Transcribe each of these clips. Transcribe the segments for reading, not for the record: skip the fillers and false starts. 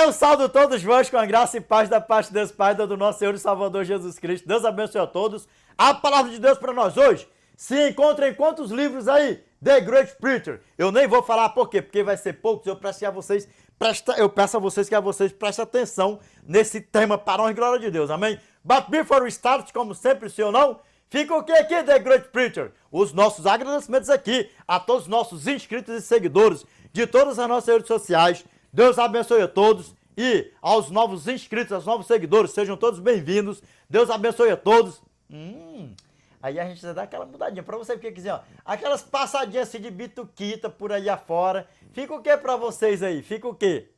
Eu saúdo todos vós com a graça e paz da parte de Deus Pai, do nosso Senhor e Salvador Jesus Cristo. Deus abençoe a todos. A palavra de Deus para nós hoje se encontra em quantos livros aí? The Great Preacher. Eu nem vou falar por quê, porque vai ser poucos. Eu peço a vocês que vocês prestem atenção nesse tema para a honra e glória de Deus. Amém? But before we start, como sempre, sim ou não, fica o que aqui, The Great Preacher? Os nossos agradecimentos aqui a todos os nossos inscritos e seguidores de todas as nossas redes sociais. Deus abençoe a todos e aos novos inscritos, aos novos seguidores, sejam todos bem-vindos. Deus abençoe a todos. Aí a gente dá aquela mudadinha para você que quiser, ó. Aquelas passadinhas assim de bituquita por aí afora. Fica o que para vocês aí? Fica o quê?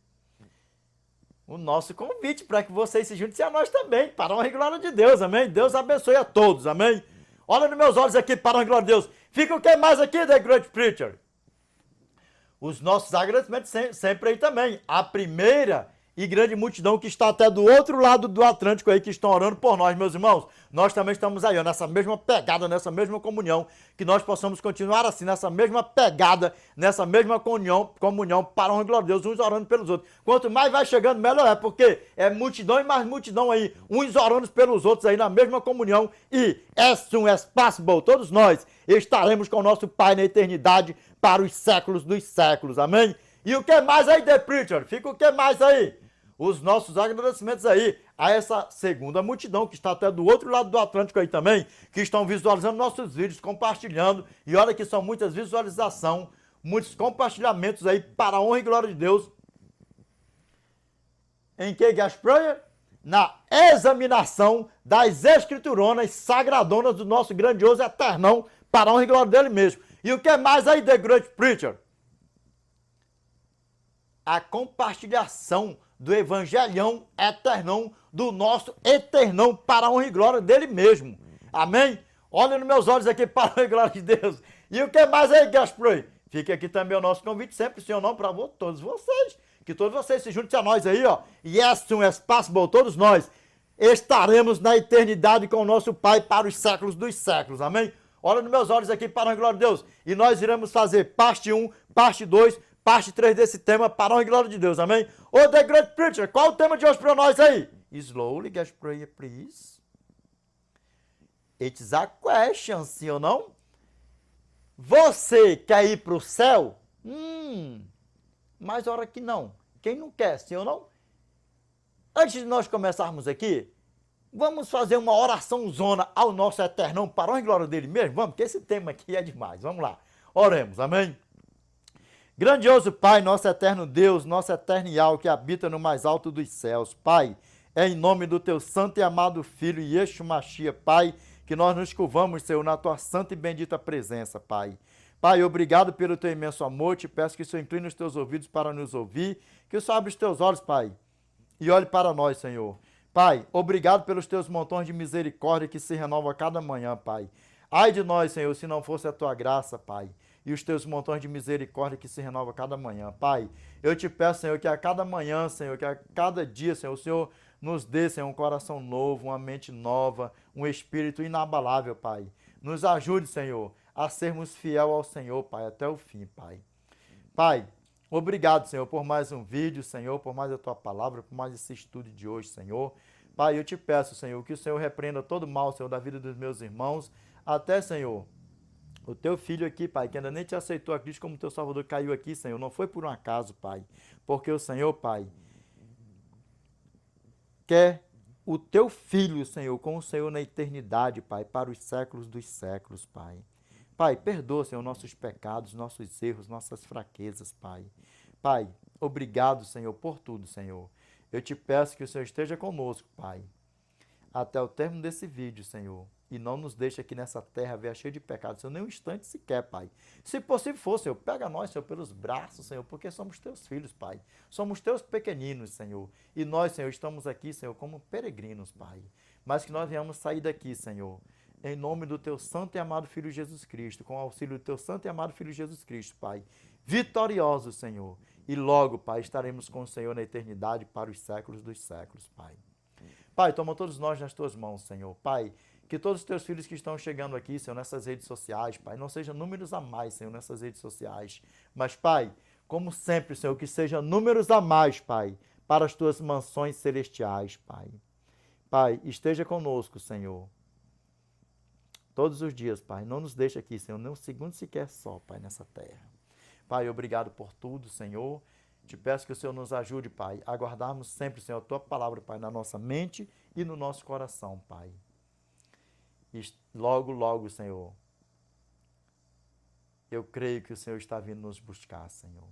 O nosso convite para que vocês se juntem a nós também, para a honra e glória de Deus, amém? Deus abençoe a todos, amém? Olha nos meus olhos aqui, para a honra e glória de Deus. Fica o que mais aqui, The Great Preacher? Os nossos agradecimentos sempre aí também. A primeira e grande multidão que está até do outro lado do Atlântico aí, que estão orando por nós, meus irmãos. Nós também estamos aí, ó, nessa mesma pegada, nessa mesma comunhão, que nós possamos continuar assim, nessa mesma pegada, nessa mesma comunhão para a honra e glória de Deus, uns orando pelos outros. Quanto mais vai chegando, melhor é, porque é multidão e mais multidão aí, uns orando pelos outros aí na mesma comunhão. E as soon as possible, todos nós estaremos com o nosso Pai na eternidade para os séculos dos séculos, amém? E o que mais aí, The Preacher? Fica o que mais aí? Os nossos agradecimentos aí a essa segunda multidão que está até do outro lado do Atlântico aí também, que estão visualizando nossos vídeos, compartilhando. E olha que são muitas visualizações, muitos compartilhamentos aí para a honra e glória de Deus. Em que, Gasprayer? Na examinação das escrituronas sagradonas do nosso grandioso Eternão, para a honra e glória dele mesmo. E o que mais aí, The Great Preacher? A compartilhação do evangelhão eternão, do nosso eternão, para a honra e glória dele mesmo. Amém? Olha nos meus olhos aqui, para a honra e glória de Deus. E o que mais aí, Gasproy? Fica aqui também o nosso convite, sempre, sim ou não, para todos vocês. Que todos vocês se juntem a nós aí, ó. E as soon as possible, todos nós estaremos na eternidade com o nosso Pai para os séculos dos séculos. Amém? Olha nos meus olhos aqui, para a honra e glória de Deus. E nós iremos fazer parte 1, parte 2, parte 3 desse tema, para a honra e glória de Deus, amém? Ô, The Great Preacher, qual o tema de hoje para nós aí? Slowly, get prayer, please. It's a question, sim ou não? Você quer ir para o céu? Mas hora que não. Quem não quer, sim ou não? Antes de nós começarmos aqui, vamos fazer uma oração zona ao nosso Eternão, para a honra e glória dele mesmo? Vamos, porque esse tema aqui é demais. Vamos lá. Oremos, amém? Grandioso Pai, nosso eterno Deus, nosso eterno Yahweh, que habita no mais alto dos céus. Pai, é em nome do teu santo e amado Filho, Yeshua Mashiach, Pai, que nós nos curvamos, Senhor, na tua santa e bendita presença, Pai. Pai, obrigado pelo teu imenso amor, te peço que o Senhor incline os teus ouvidos para nos ouvir, que o Senhor abra os teus olhos, Pai, e olhe para nós, Senhor. Pai, obrigado pelos teus montões de misericórdia que se renovam a cada manhã, Pai. Ai de nós, Senhor, se não fosse a tua graça, Pai, e os teus montões de misericórdia que se renovam a cada manhã. Pai, eu te peço, Senhor, que a cada manhã, Senhor, que a cada dia, Senhor, o Senhor nos dê, Senhor, um coração novo, uma mente nova, um espírito inabalável, Pai. Nos ajude, Senhor, a sermos fiel ao Senhor, Pai, até o fim, Pai. Pai, obrigado, Senhor, por mais um vídeo, Senhor, por mais a tua palavra, por mais esse estudo de hoje, Senhor. Pai, eu te peço, Senhor, que o Senhor repreenda todo o mal, Senhor, da vida dos meus irmãos, até, Senhor, o teu filho aqui, Pai, que ainda nem te aceitou a Cristo como teu Salvador, caiu aqui, Senhor. Não foi por um acaso, Pai. Porque o Senhor, Pai, quer o teu filho, Senhor, com o Senhor na eternidade, Pai, para os séculos dos séculos, Pai. Pai, perdoa, Senhor, nossos pecados, nossos erros, nossas fraquezas, Pai. Pai, obrigado, Senhor, por tudo, Senhor. Eu te peço que o Senhor esteja conosco, Pai, até o término desse vídeo, Senhor. E não nos deixe aqui nessa terra ver cheia de pecados, Senhor, nem um instante sequer, Pai. Se possível for, Senhor, pega nós, Senhor, pelos braços, Senhor, porque somos teus filhos, Pai. Somos teus pequeninos, Senhor. E nós, Senhor, estamos aqui, Senhor, como peregrinos, Pai. Mas que nós venhamos sair daqui, Senhor, em nome do teu santo e amado Filho Jesus Cristo, com o auxílio do teu santo e amado Filho Jesus Cristo, Pai. Vitoriosos, Senhor. E logo, Pai, estaremos com o Senhor na eternidade para os séculos dos séculos, Pai. Pai, toma todos nós nas tuas mãos, Senhor. Pai, que todos os teus filhos que estão chegando aqui, Senhor, nessas redes sociais, Pai, não sejam números a mais, Senhor, nessas redes sociais. Mas, Pai, como sempre, Senhor, que sejam números a mais, Pai, para as tuas mansões celestiais, Pai. Pai, esteja conosco, Senhor. Todos os dias, Pai. Não nos deixe aqui, Senhor, nem um segundo sequer só, Pai, nessa terra. Pai, obrigado por tudo, Senhor. Te peço que o Senhor nos ajude, Pai, a guardarmos sempre, Senhor, a Tua palavra, Pai, na nossa mente e no nosso coração, Pai. E logo, logo, Senhor, eu creio que o Senhor está vindo nos buscar, Senhor,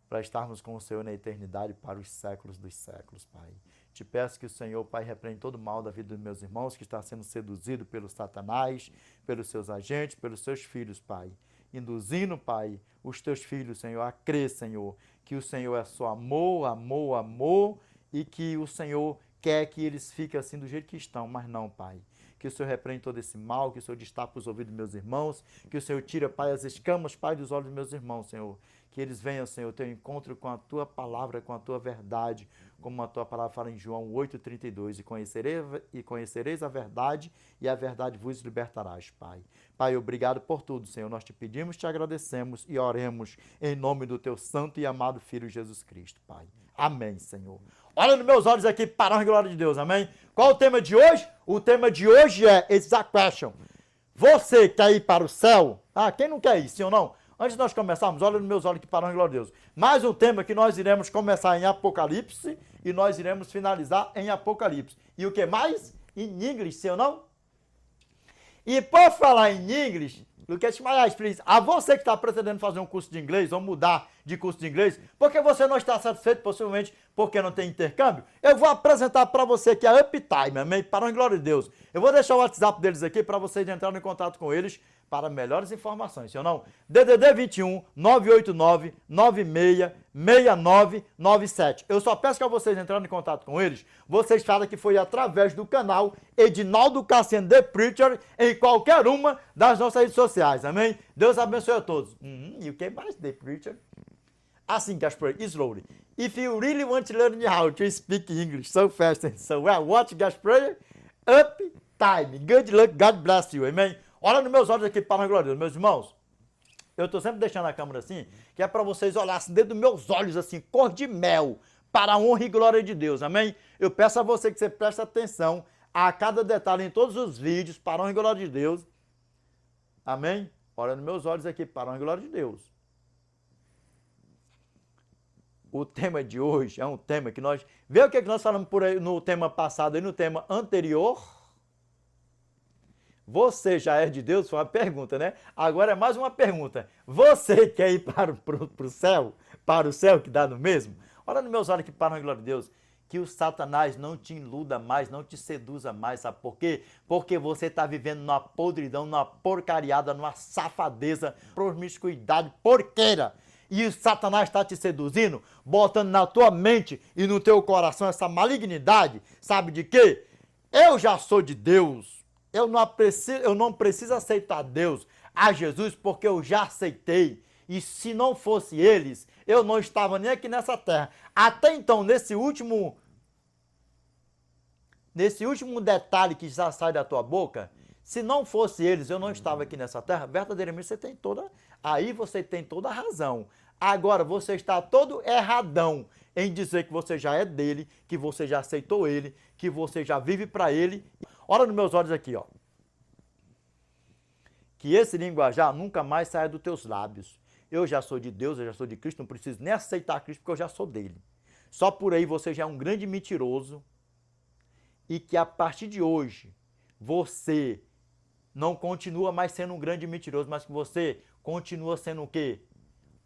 para estarmos com o Senhor na eternidade para os séculos dos séculos, Pai. Te peço que o Senhor, Pai, repreenda todo o mal da vida dos meus irmãos que está sendo seduzido pelo Satanás, pelos seus agentes, pelos seus filhos, Pai. Induzindo, Pai, os teus filhos, Senhor, a crer, Senhor, que o Senhor é só amor, amor, amor, e que o Senhor quer que eles fiquem assim do jeito que estão, mas não, Pai. Que o Senhor repreenda todo esse mal, que o Senhor destape os ouvidos dos meus irmãos, que o Senhor tire, Pai, as escamas, Pai, dos olhos dos meus irmãos, Senhor. Que eles venham, Senhor, ter um encontro com a Tua palavra, com a Tua verdade, como a Tua palavra fala em João 8,32, e conhecereis a verdade, e a verdade vos libertarás, Pai. Pai, obrigado por tudo, Senhor. Nós te pedimos, te agradecemos e oremos em nome do Teu santo e amado Filho Jesus Cristo, Pai. Amém, Senhor. Olha nos meus olhos aqui para a glória de Deus, amém? Qual o tema de hoje? O tema de hoje é It's a Question. Você quer ir para o céu? Ah, quem não quer ir, sim ou não? Antes de nós começarmos, olha nos meus olhos aqui para a glória de Deus. Mais um tema que nós iremos começar em Apocalipse e nós iremos finalizar em Apocalipse. E o que mais? Em inglês, sim ou não? E por falar em inglês, look at my eyes, please. A você que está pretendendo fazer um curso de inglês ou mudar de curso de inglês, porque você não está satisfeito, possivelmente porque não tem intercâmbio, eu vou apresentar para você aqui a Uptime, amém? Para a glória de Deus. Eu vou deixar o WhatsApp deles aqui para vocês entrarem em contato com eles para melhores informações, sim ou não? DDD 21 989 96 6997. Eu só peço que a vocês entrarem em contato com eles, vocês falam que foi através do canal Edinaldo Cassiano The Preacher em qualquer uma das nossas redes sociais, amém? Deus abençoe a todos. E o que mais, The Preacher? Assim, Gaspar, slowly. If you really want to learn how to speak English so fast and so well, watch Gaspar Uptime. Good luck, God bless you, amém? Olha nos meus olhos aqui para a glória de Deus, meus irmãos. Eu estou sempre deixando a câmera assim, que é para vocês olharem dentro dos meus olhos assim, cor de mel, para a honra e glória de Deus, amém? Eu peço a você que você preste atenção a cada detalhe em todos os vídeos, para a honra e glória de Deus, amém? Olha nos meus olhos aqui, para a honra e glória de Deus. O tema de hoje é um tema que nós... Vê o que nós falamos por aí no tema passado e no tema anterior? Você já é de Deus? Foi uma pergunta, né? Agora é mais uma pergunta. Você quer ir para o céu? Para o céu que dá no mesmo? Olha nos meus olhos aqui, para a glória de Deus. Que o Satanás não te iluda mais, não te seduza mais, sabe por quê? Porque você está vivendo numa podridão, numa porcariada, numa safadeza, promiscuidade, porqueira. E o Satanás está te seduzindo, botando na tua mente e no teu coração essa malignidade, sabe de quê? Eu já sou de Deus. Eu não preciso aceitar Deus, a Jesus, porque eu já aceitei. E se não fosse eles, eu não estava nem aqui nessa terra. Até então, nesse último detalhe que já sai da tua boca, se não fosse eles, eu não estava aqui nessa terra, verdadeiramente você tem toda a razão. Agora, você está todo erradão em dizer que você já é dele, que você já aceitou ele, que você já vive para ele. Olha nos meus olhos aqui, ó. Que esse linguajar nunca mais saia dos teus lábios. Eu já sou de Deus, eu já sou de Cristo, não preciso nem aceitar Cristo porque eu já sou dele. Só por aí você já é um grande mentiroso e que a partir de hoje você não continua mais sendo um grande mentiroso, mas que você continua sendo o quê?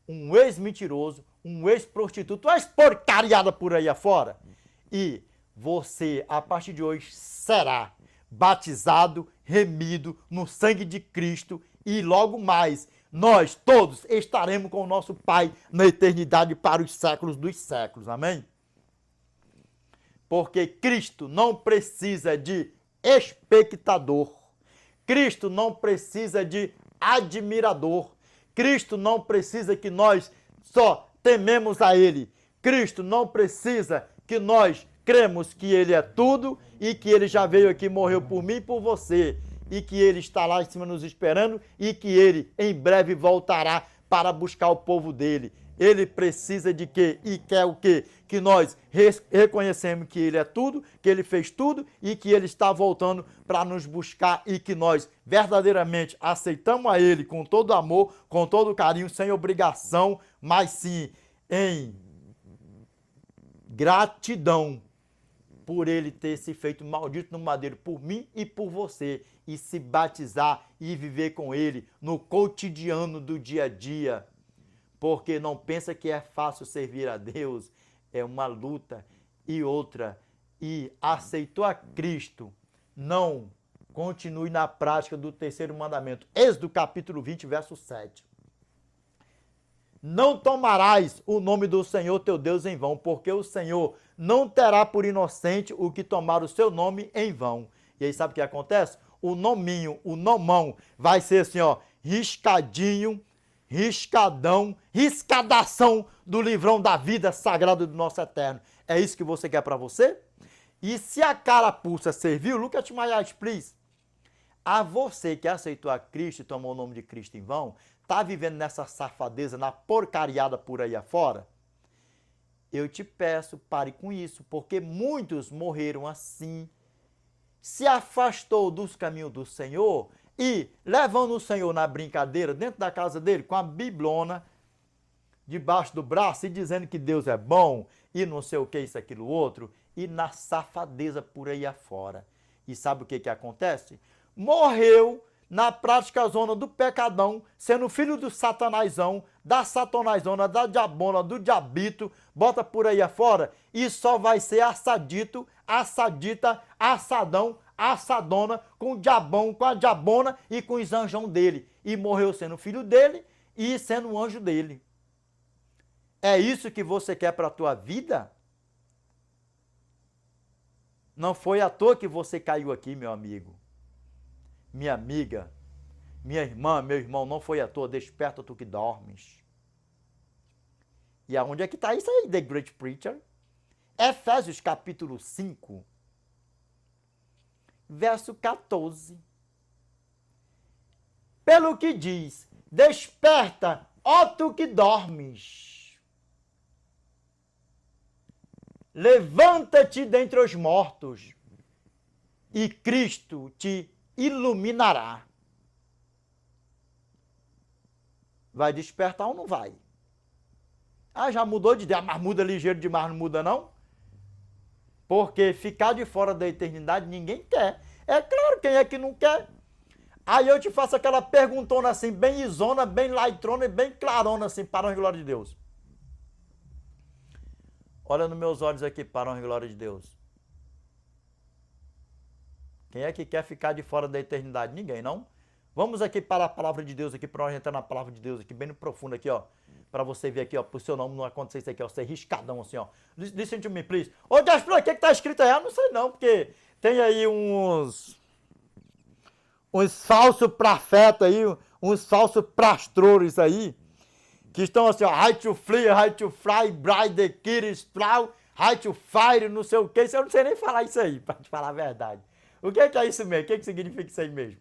Um ex-mentiroso, um ex-prostituto, uma ex-porcariada por aí afora. E você, a partir de hoje, será batizado, remido no sangue de Cristo e logo mais nós todos estaremos com o nosso Pai na eternidade para os séculos dos séculos. Amém? Porque Cristo não precisa de espectador. Cristo não precisa de admirador. Cristo não precisa que nós só tememos a Ele. Cristo não precisa que nós cremos que Ele é tudo e que Ele já veio aqui e morreu por mim e por você. E que Ele está lá em cima nos esperando e que Ele em breve voltará para buscar o povo dele. ele precisa de quê? E quer o quê? Que nós reconhecemos que ele é tudo, que ele fez tudo e que ele está voltando para nos buscar e que nós verdadeiramente aceitamos a ele com todo amor, com todo carinho, sem obrigação, mas sim em gratidão por ele ter se feito maldito no madeiro por mim e por você, e se batizar e viver com ele no cotidiano do dia a dia, porque não pensa que é fácil servir a Deus, é uma luta. E outra, e aceitou a Cristo, não continue na prática do terceiro mandamento, Êxodo capítulo 20, verso 7. Não tomarás o nome do Senhor teu Deus em vão, porque o Senhor não terá por inocente o que tomar o seu nome em vão. E aí sabe o que acontece? O nominho, o nomão, vai ser assim, ó, riscadinho, riscadão, riscadação do livrão da vida sagrada do nosso Eterno. É isso que você quer para você? E se a carapuça serviu, look at my eyes, please. A você que aceitou a Cristo e tomou o nome de Cristo em vão, está vivendo nessa safadeza, na porcariada por aí afora? Eu te peço, pare com isso, porque muitos morreram assim, se afastou dos caminhos do Senhor e levando o Senhor na brincadeira, dentro da casa dele, com a biblona debaixo do braço e dizendo que Deus é bom e não sei o que, isso, aquilo, outro, e na safadeza por aí afora. E sabe o que acontece? Morreu na prática zona do pecadão, sendo filho do satanásão, da satanásona, da diabona, do diabito, bota por aí afora, e só vai ser assadito, assadita, assadão, assadona, com o diabão, com a diabona e com os anjão dele. E morreu sendo filho dele e sendo um anjo dele. É isso que você quer para a tua vida? Não foi à toa que você caiu aqui, meu amigo. Minha amiga, minha irmã, meu irmão, não foi à toa, desperta tu que dormes. E aonde é que está isso aí, The Great Preacher? Efésios capítulo 5, verso 14. Pelo que diz, desperta, ó tu que dormes. Levanta-te dentre os mortos, e Cristo te iluminará. Vai despertar ou não vai? Ah, já mudou de ideia, mas muda ligeiro demais, não muda não? Porque ficar de fora da eternidade ninguém quer. É claro, quem é que não quer? Aí eu te faço aquela perguntona assim, bem isona, bem lightrona e bem clarona assim, para a glória de Deus. Olha nos meus olhos aqui, para a glória de Deus. Quem é que quer ficar de fora da eternidade? Ninguém, não? Vamos aqui para a palavra de Deus, aqui para nós entrar na palavra de Deus, aqui bem no profundo aqui, ó. Para você ver aqui, ó, pro seu nome não acontecer isso aqui, ó, ser riscadão assim, ó. Listen to me, please. Ô, Gaspar, o que tá escrito aí? Eu não sei não, porque tem aí uns falsos profetas aí, uns falsos pastores aí, que estão assim, ó, high to fly, bright the kids, high to fire, não sei o que, eu não sei nem falar isso aí, para te falar a verdade. O que é isso mesmo? O que significa isso aí mesmo?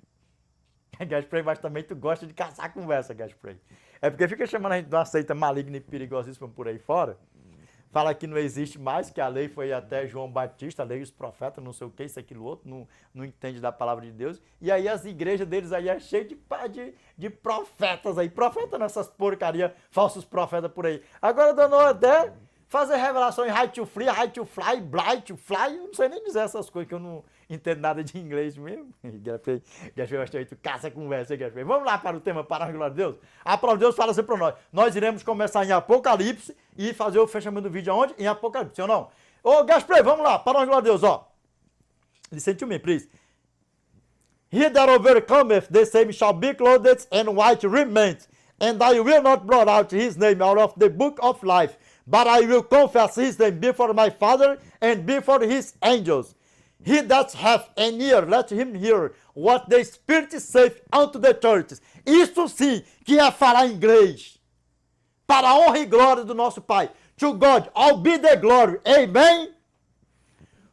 Gaspar, mas também tu gosta de caçar conversa, Gaspar. É porque fica chamando a gente de uma seita maligna e perigosíssima por aí fora. Fala que não existe mais, que a lei foi até João Batista, a lei e os profetas, não sei o que, isso, aquilo, outro, não entende da palavra de Deus. E aí as igrejas deles aí é cheio de profetas aí. Profeta nessas porcarias, falsos profetas por aí. Agora, dona até fazer revelações high to fly, bright to fly, eu não sei nem dizer essas coisas, que eu não entendo nada de inglês mesmo. Gaspar, tu caça conversa, Gaspar. Vamos lá para o tema, para a glória de Deus. A palavra de Deus fala assim para nós. Nós iremos começar em Apocalipse e fazer o fechamento do vídeo aonde? Em Apocalipse, sim ou não? Ô, Gaspar, vamos lá, para a glória de Deus, ó. Listen to me, please. He that overcometh, the same shall be clothed in white raiment, and I will not blot out his name out of the book of life, but I will confess his name before my Father and before his angels. He that hath an ear, let him hear what the Spirit saith unto the churches. Isso sim que é falar inglês. Para a honra e glória do nosso Pai. To God, all be the glory. Amen?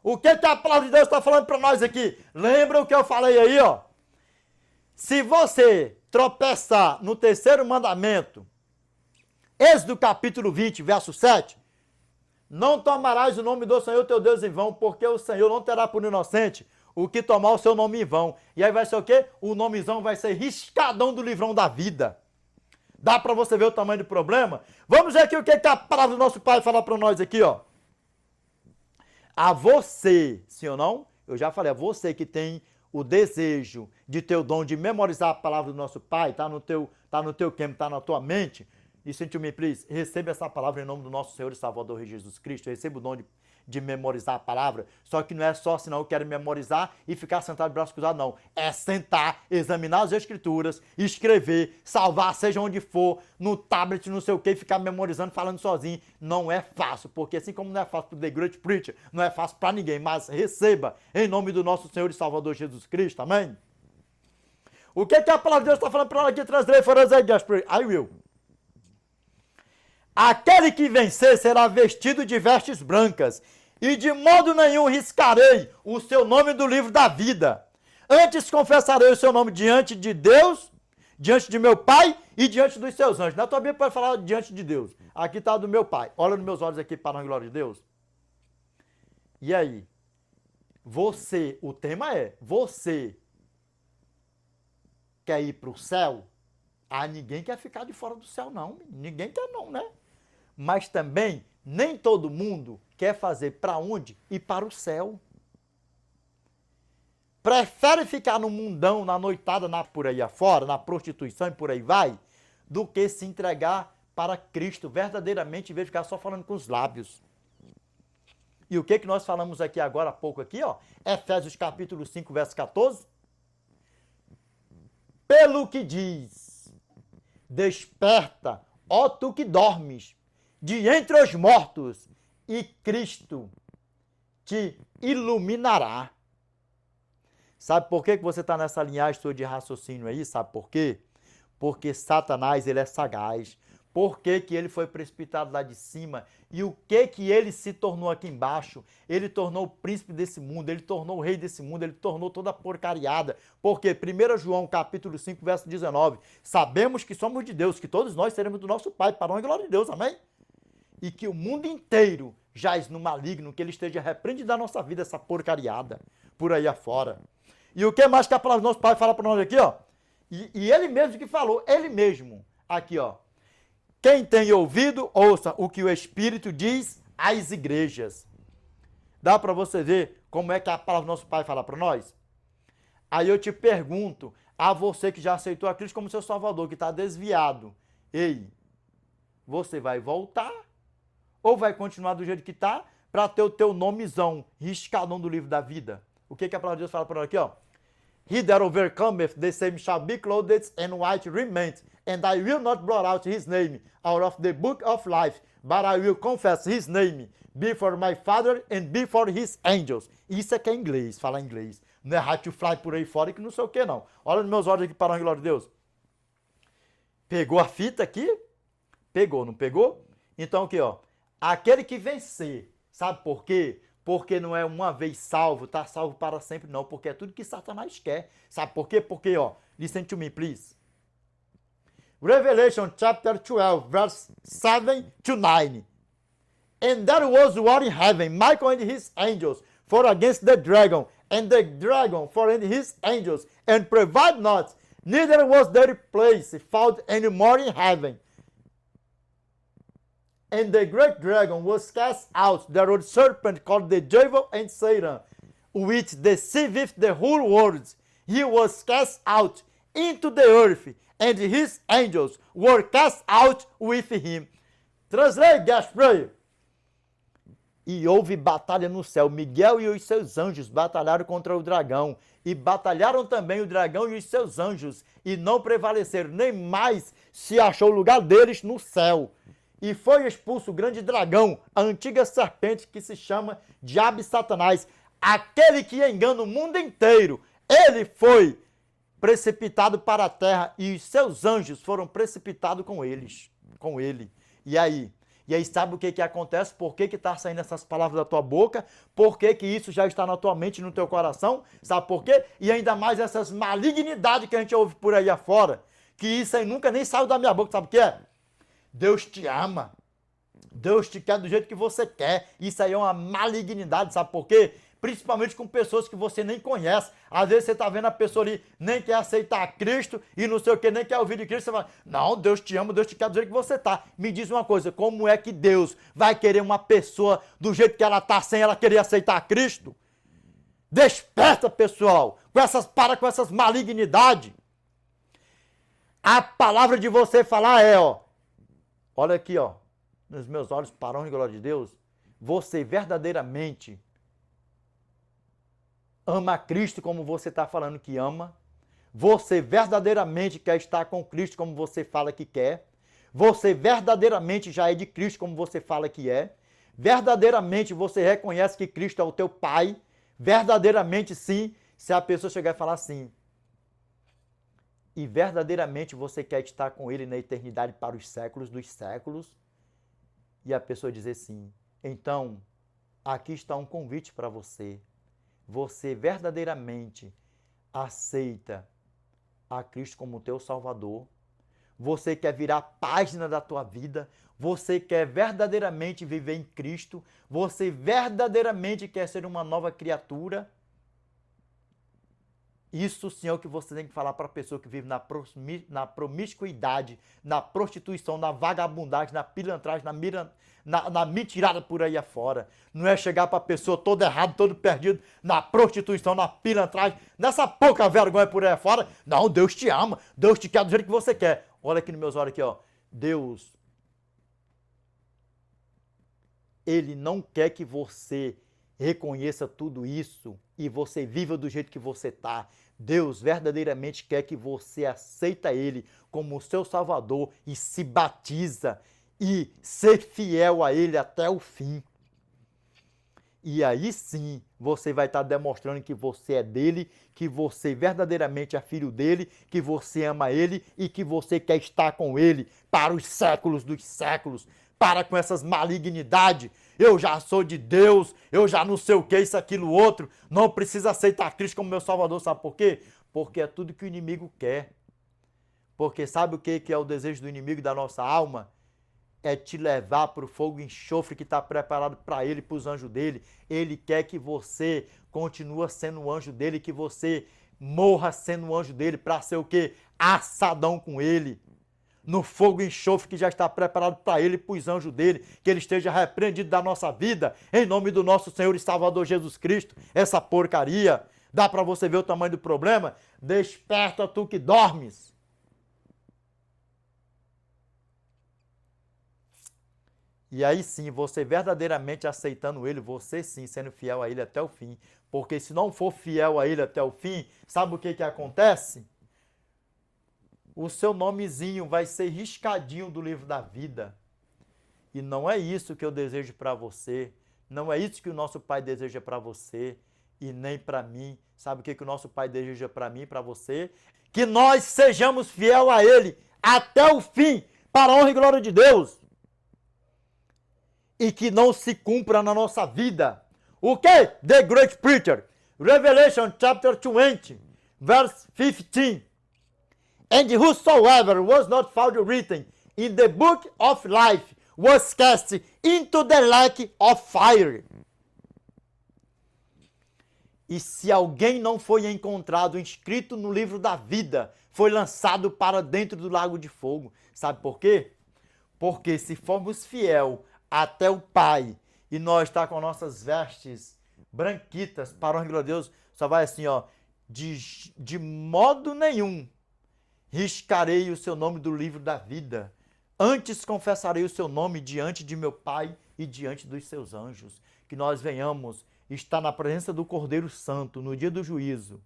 O que a palavra de Deus está falando para nós aqui? Lembra o que eu falei aí, ó? Se você tropeçar no terceiro mandamento, Êxodo capítulo 20, verso 7. Não tomarás o nome do Senhor teu Deus em vão, porque o Senhor não terá por inocente o que tomar o seu nome em vão. E aí vai ser o quê? O nomezão vai ser riscadão do livrão da vida. Dá para você ver o tamanho do problema? Vamos ver aqui o que a palavra do nosso Pai fala para nós aqui, ó. A você, sim ou não? Eu já falei, a você que tem o desejo de ter o dom de memorizar a palavra do nosso Pai, tá no teu campo, tá na tua mente. Listen to me, please. Receba essa palavra em nome do nosso Senhor e Salvador Jesus Cristo. Receba o dom de memorizar a palavra. Só que não é só assim, não. Eu quero memorizar e ficar sentado de braço cruzado, não. É sentar, examinar as escrituras, escrever, salvar, seja onde for, no tablet, não sei o que, ficar memorizando, falando sozinho. Não é fácil, porque assim como não é fácil para o The Great Preacher, não é fácil para ninguém. Mas receba em nome do nosso Senhor e Salvador Jesus Cristo. Amém? O que a palavra de Deus está falando para nós aqui? Translate for us, I will. Aquele que vencer será vestido de vestes brancas, e de modo nenhum riscarei o seu nome do livro da vida. Antes confessarei o seu nome diante de Deus, diante de meu Pai e diante dos seus anjos. Na tua Bíblia pode falar diante de Deus. Aqui está do meu Pai. Olha nos meus olhos aqui para a glória de Deus. E aí? Você, o tema é, você quer ir para o céu? Ah, ninguém quer ficar de fora do céu, não. Ninguém quer não, né? Mas também, nem todo mundo quer fazer para onde? Ir para o céu. Prefere ficar no mundão, na noitada, por aí afora, na prostituição e por aí vai, do que se entregar para Cristo verdadeiramente, em vez de ficar só falando com os lábios. E o que nós falamos aqui agora há pouco aqui, ó? Efésios capítulo 5, verso 14. Pelo que diz, desperta, ó tu que dormes, de entre os mortos, e Cristo te iluminará. Sabe por que você está nessa linhagem sua de raciocínio aí? Sabe por quê? Porque Satanás, ele é sagaz. Por que ele foi precipitado lá de cima? E o que ele se tornou aqui embaixo? Ele tornou o príncipe desse mundo, ele tornou o rei desse mundo, ele tornou toda a porcariada. Porque 1 João capítulo 5, verso 19, sabemos que somos de Deus, que todos nós seremos do nosso Pai, para a honra e glória de Deus, amém? E que o mundo inteiro jaz no maligno, que ele esteja repreendido da nossa vida, essa porcariada, por aí afora. E o que mais que a palavra do nosso Pai fala para nós aqui, ó? E ele mesmo que falou, ele mesmo, aqui, ó. Quem tem ouvido, ouça o que o Espírito diz às igrejas. Dá para você ver como é que a palavra do nosso Pai fala para nós? Aí eu te pergunto, a você que já aceitou a Cristo como seu Salvador, que está desviado, ei, você vai voltar? Ou vai continuar do jeito que está para ter o teu nomezão riscadão do livro da vida? O que a palavra de Deus fala para nós aqui, ó? He that overcometh, the same shall be clothed in white raiment, and I will not blot out his name out of the book of life, but I will confess his name before my Father and before his angels. Isso é que é inglês, falar inglês. Não é right to fly por aí fora que não sei o que, não. Olha nos meus olhos aqui para a glória de Deus. Pegou a fita aqui? Pegou, não pegou? Então aqui, ó. Aquele que vencer, sabe por quê? Porque não é uma vez salvo, tá salvo para sempre, não. Porque é tudo que Satanás quer. Sabe por quê? Porque, ó, listen to me, please. Revelation chapter 12, verse 7 to 9. And there was war in heaven, Michael and his angels fought against the dragon, and the dragon fought and his angels, and prevailed not, neither was their place found any more in heaven. And the great dragon was cast out, the old serpent called the devil and Satan, which deceiveth the whole world. He was cast out into the earth, and his angels were cast out with him. Translate, Gaspar. E houve batalha no céu. Miguel e os seus anjos batalharam contra o dragão. E batalharam também o dragão e os seus anjos. E não prevaleceram, nem mais se achou o lugar deles no céu. E foi expulso o grande dragão, a antiga serpente que se chama Diabo e Satanás, aquele que engana o mundo inteiro. Ele foi precipitado para a terra e os seus anjos foram precipitados com ele. E aí sabe o que acontece? Por que está saindo essas palavras da tua boca? Por que isso já está na tua mente e no teu coração? Sabe por quê? E ainda mais essas malignidades que a gente ouve por aí afora, que isso aí nunca nem saiu da minha boca, sabe o que é? Deus te ama. Deus te quer do jeito que você quer. Isso aí é uma malignidade, sabe por quê? Principalmente com pessoas que você nem conhece. Às vezes você está vendo a pessoa ali, nem quer aceitar Cristo e não sei o que, nem quer ouvir de Cristo. Você fala, não, Deus te ama, Deus te quer do jeito que você está. Me diz uma coisa, como é que Deus vai querer uma pessoa do jeito que ela está sem ela querer aceitar Cristo? Desperta, pessoal, para com essas malignidades. A palavra de você falar é, ó, olha aqui, ó, nos meus olhos, para a honra e glória de Deus, você verdadeiramente ama Cristo como você está falando que ama, você verdadeiramente quer estar com Cristo como você fala que quer, você verdadeiramente já é de Cristo como você fala que é, verdadeiramente você reconhece que Cristo é o teu Pai, verdadeiramente sim, se a pessoa chegar e falar assim, e verdadeiramente você quer estar com Ele na eternidade para os séculos dos séculos, e a pessoa dizer sim, então aqui está um convite para você. Você verdadeiramente aceita a Cristo como teu Salvador? Você quer virar página da tua vida? Você quer verdadeiramente viver em Cristo? Você verdadeiramente quer ser uma nova criatura? Isso sim é o que você tem que falar para a pessoa que vive na promiscuidade, na prostituição, na vagabundagem, na pilantragem, na mentirada por aí afora. Não é chegar para a pessoa todo errado, todo perdido, na prostituição, na pilantragem, nessa pouca vergonha por aí afora. Não, Deus te ama, Deus te quer do jeito que você quer. Olha aqui nos meus olhos aqui, ó. Deus, Ele não quer que você reconheça tudo isso e você viva do jeito que você está. Deus verdadeiramente quer que você aceita Ele como seu Salvador e se batiza e ser fiel a Ele até o fim. E aí sim você vai estar demonstrando que você é dele, que você verdadeiramente é filho dele, que você ama ele e que você quer estar com ele para os séculos dos séculos. Para com essas malignidades. Eu já sou de Deus, eu já não sei o que, isso, aquilo, outro. Não precisa aceitar Cristo como meu Salvador, sabe por quê? Porque é tudo que o inimigo quer. Porque sabe o que é o desejo do inimigo da nossa alma? É te levar para o fogo e enxofre que está preparado para ele, para os anjos dele. Ele quer que você continue sendo o anjo dele, que você morra sendo o anjo dele, para ser o quê? Assadão com ele. No fogo e enxofre que já está preparado para ele e para os anjos dele, que ele esteja repreendido da nossa vida, em nome do nosso Senhor e Salvador Jesus Cristo. Essa porcaria, dá para você ver o tamanho do problema? Desperta tu que dormes. E aí sim, você verdadeiramente aceitando ele, você sim sendo fiel a ele até o fim. Porque se não for fiel a ele até o fim, sabe o que acontece? O seu nomezinho vai ser riscadinho do livro da vida. E não é isso que eu desejo para você. Não é isso que o nosso Pai deseja para você e nem para mim. Sabe o que o nosso Pai deseja para mim e para você? Que nós sejamos fiel a Ele até o fim, para a honra e glória de Deus. E que não se cumpra na nossa vida. O que? The Great Preacher. Revelation chapter 20, verse 15. And whosoever was not found written in the book of life was cast into the lake of fire. E se alguém não foi encontrado inscrito no livro da vida, foi lançado para dentro do lago de fogo. Sabe por quê? Porque se formos fiel até o Pai e nós está com nossas vestes branquitas, para a glória de Deus, só vai assim, ó, de modo nenhum riscarei o seu nome do livro da vida. Antes confessarei o seu nome diante de meu Pai e diante dos seus anjos. Que nós venhamos estar na presença do Cordeiro Santo no dia do juízo.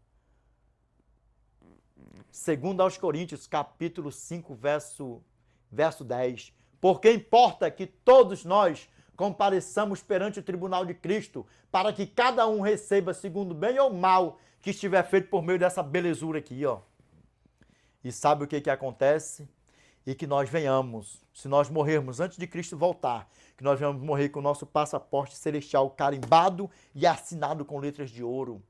Segundo aos Coríntios, capítulo 5, verso 10. Porque importa que todos nós compareçamos perante o tribunal de Cristo, para que cada um receba segundo o bem ou mal que estiver feito por meio dessa belezura aqui, ó. E sabe o que acontece? E que nós venhamos, se nós morrermos antes de Cristo voltar, que nós venhamos morrer com o nosso passaporte celestial carimbado e assinado com letras de ouro.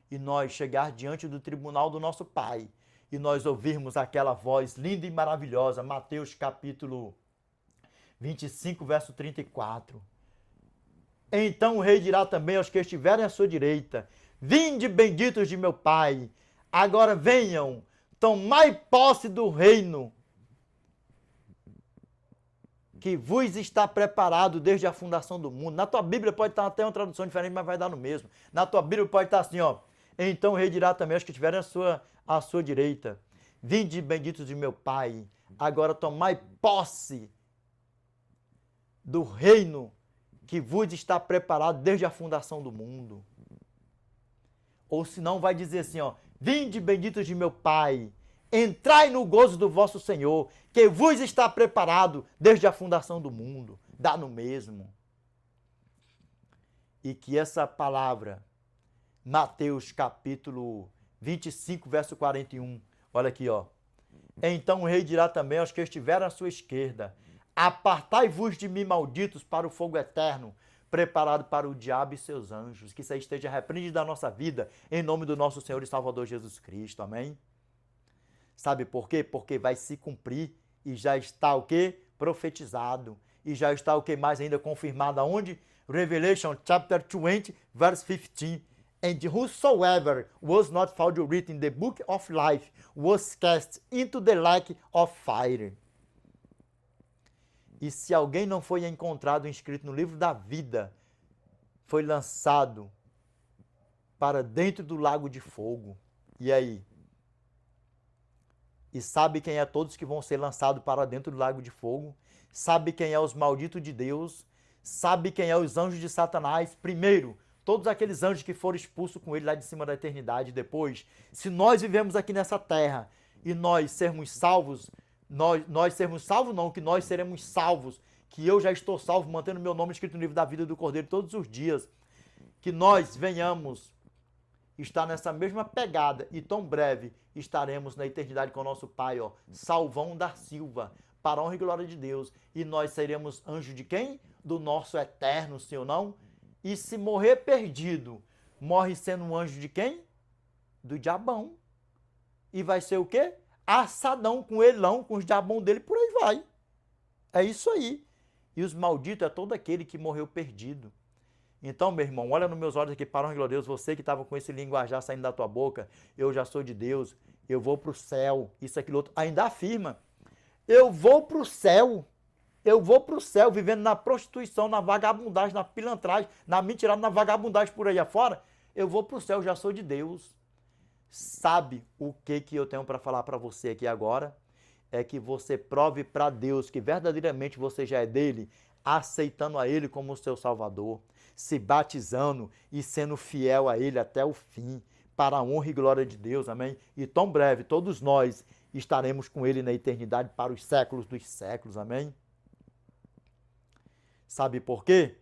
E nós chegar diante do tribunal do nosso Pai. E nós ouvirmos aquela voz linda e maravilhosa, Mateus capítulo 25, verso 34. Então o rei dirá também aos que estiverem à sua direita: vinde, benditos de meu Pai, agora venham, tomai posse do reino que vos está preparado desde a fundação do mundo. Na tua Bíblia pode estar até uma tradução diferente, mas vai dar no mesmo. Na tua Bíblia pode estar assim, ó. Então o rei dirá também aos que estiverem à sua direita: vinde, benditos de meu Pai, agora tomai posse do reino que vos está preparado desde a fundação do mundo. Ou senão vai dizer assim, ó: vinde, benditos de meu Pai, entrai no gozo do vosso Senhor, que vos está preparado desde a fundação do mundo. Dá no mesmo. E que essa palavra, Mateus capítulo 25, verso 41, olha aqui, ó. Então o rei dirá também aos que estiverem à sua esquerda: apartai-vos de mim, malditos, para o fogo eterno, preparado para o diabo e seus anjos. Que isso aí esteja repreendido da nossa vida, em nome do nosso Senhor e Salvador Jesus Cristo. Amém? Sabe por quê? Porque vai se cumprir e já está o quê? Profetizado. E já está o que mais ainda confirmado aonde? Revelation chapter 20, verse 15. And whosoever was not found written in the book of life was cast into the lake of fire. E se alguém não foi encontrado inscrito no livro da vida, foi lançado para dentro do lago de fogo. E aí? E sabe quem é todos que vão ser lançados para dentro do lago de fogo? Sabe quem é os malditos de Deus? Sabe quem é os anjos de Satanás? Primeiro, todos aqueles anjos que foram expulsos com ele lá de cima da eternidade. Depois, se nós vivemos aqui nessa terra e nós sermos salvos, nós sermos salvos não, que nós seremos salvos, que eu já estou salvo, mantendo meu nome escrito no livro da vida do Cordeiro todos os dias, que nós venhamos estar nessa mesma pegada e tão breve estaremos na eternidade com o nosso Pai, ó, Salvão da Silva, para a honra e glória de Deus, e nós seremos anjos de quem? Do nosso eterno, sim ou não? E se morrer perdido, morre sendo um anjo de quem? Do diabão. E vai ser o quê? Assadão com elão, com os diabão dele, por aí vai. É isso aí. E os malditos é todo aquele que morreu perdido. Então, meu irmão, olha nos meus olhos aqui, para a honra e glória de Deus, você que estava com esse linguajar saindo da tua boca: eu já sou de Deus, eu vou para o céu, isso, aquilo, outro, ainda afirma: eu vou para o céu. Eu vou para o céu, vivendo na prostituição, na vagabundagem, na pilantragem, na mentirada, na vagabundagem por aí afora. Eu vou para o céu, já sou de Deus. Sabe o que eu tenho para falar para você aqui agora? É que você prove para Deus que verdadeiramente você já é dele, aceitando a ele como o seu Salvador, se batizando e sendo fiel a ele até o fim, para a honra e glória de Deus, amém? E tão breve, todos nós estaremos com ele na eternidade para os séculos dos séculos, amém? Sabe por quê?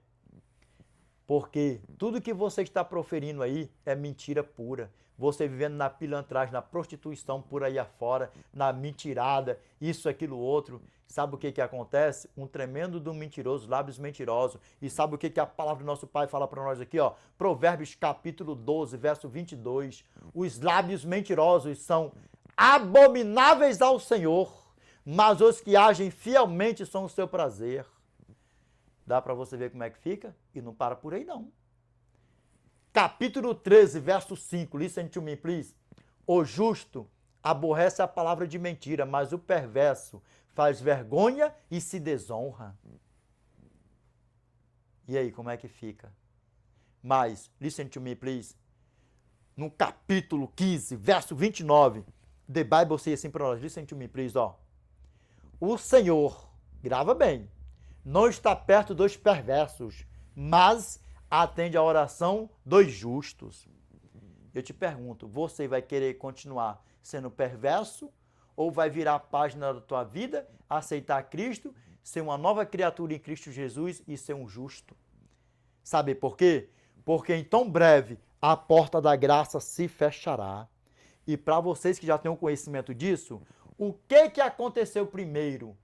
Porque tudo que você está proferindo aí é mentira pura. Você vivendo na pilantragem, na prostituição por aí afora, na mentirada, isso, aquilo, outro. Sabe o que acontece? Um tremendo do mentiroso, lábios mentirosos. E sabe o que a palavra do nosso Pai fala para nós aqui, ó? Provérbios capítulo 12, verso 22. Os lábios mentirosos são abomináveis ao Senhor, mas os que agem fielmente são o seu prazer. Dá para você ver como é que fica? E não para por aí, não. Capítulo 13, verso 5. Listen to me, please. O justo aborrece a palavra de mentira, mas o perverso faz vergonha e se desonra. E aí, como é que fica? Mas, listen to me, please. No capítulo 15, verso 29, the Bible says assim para nós. Listen to me, please, ó. O Senhor, grava bem, não está perto dos perversos, mas atende a oração dos justos. Eu te pergunto, você vai querer continuar sendo perverso ou vai virar a página da tua vida, aceitar Cristo, ser uma nova criatura em Cristo Jesus e ser um justo? Sabe por quê? Porque em tão breve a porta da graça se fechará. E para vocês que já têm o conhecimento disso, o que aconteceu primeiro?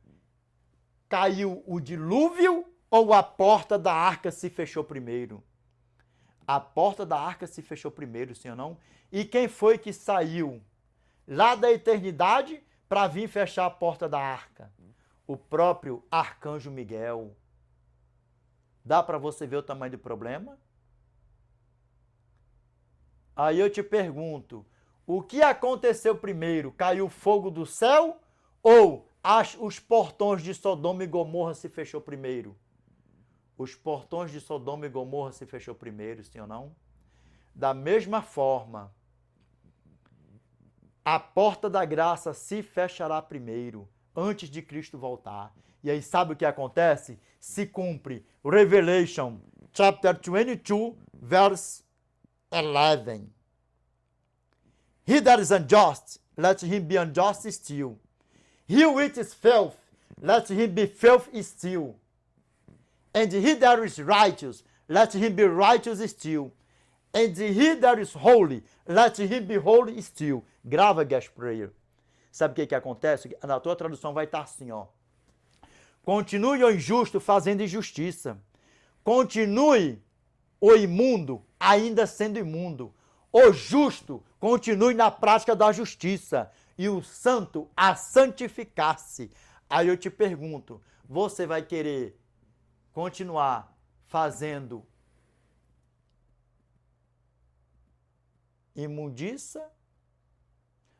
Caiu o dilúvio ou a porta da arca se fechou primeiro? A porta da arca se fechou primeiro, sim ou não? E quem foi que saiu lá da eternidade para vir fechar a porta da arca? o próprio Arcanjo Miguel. Dá para você ver o tamanho do problema? Aí eu te pergunto, o que aconteceu primeiro? Caiu fogo do céu ou os portões de Sodoma e Gomorra se fechou primeiro? Os portões de Sodoma e Gomorra se fechou primeiro, sim ou não? Da mesma forma, a porta da graça se fechará primeiro, antes de Cristo voltar. E aí sabe o que acontece? Se cumpre Revelation chapter 22, verse 11. He that is unjust, let him be unjust still. He which is filth, let him be filth still. And he that is righteous, let him be righteous still. And he that is holy, let him be holy still. Grava, guest prayer. Sabe o que acontece? Na tua tradução vai estar assim, ó. Continue o injusto fazendo injustiça. Continue o imundo ainda sendo imundo. O justo continue na prática da justiça. E o santo a santificar-se. Aí eu te pergunto, você vai querer continuar fazendo imundiça?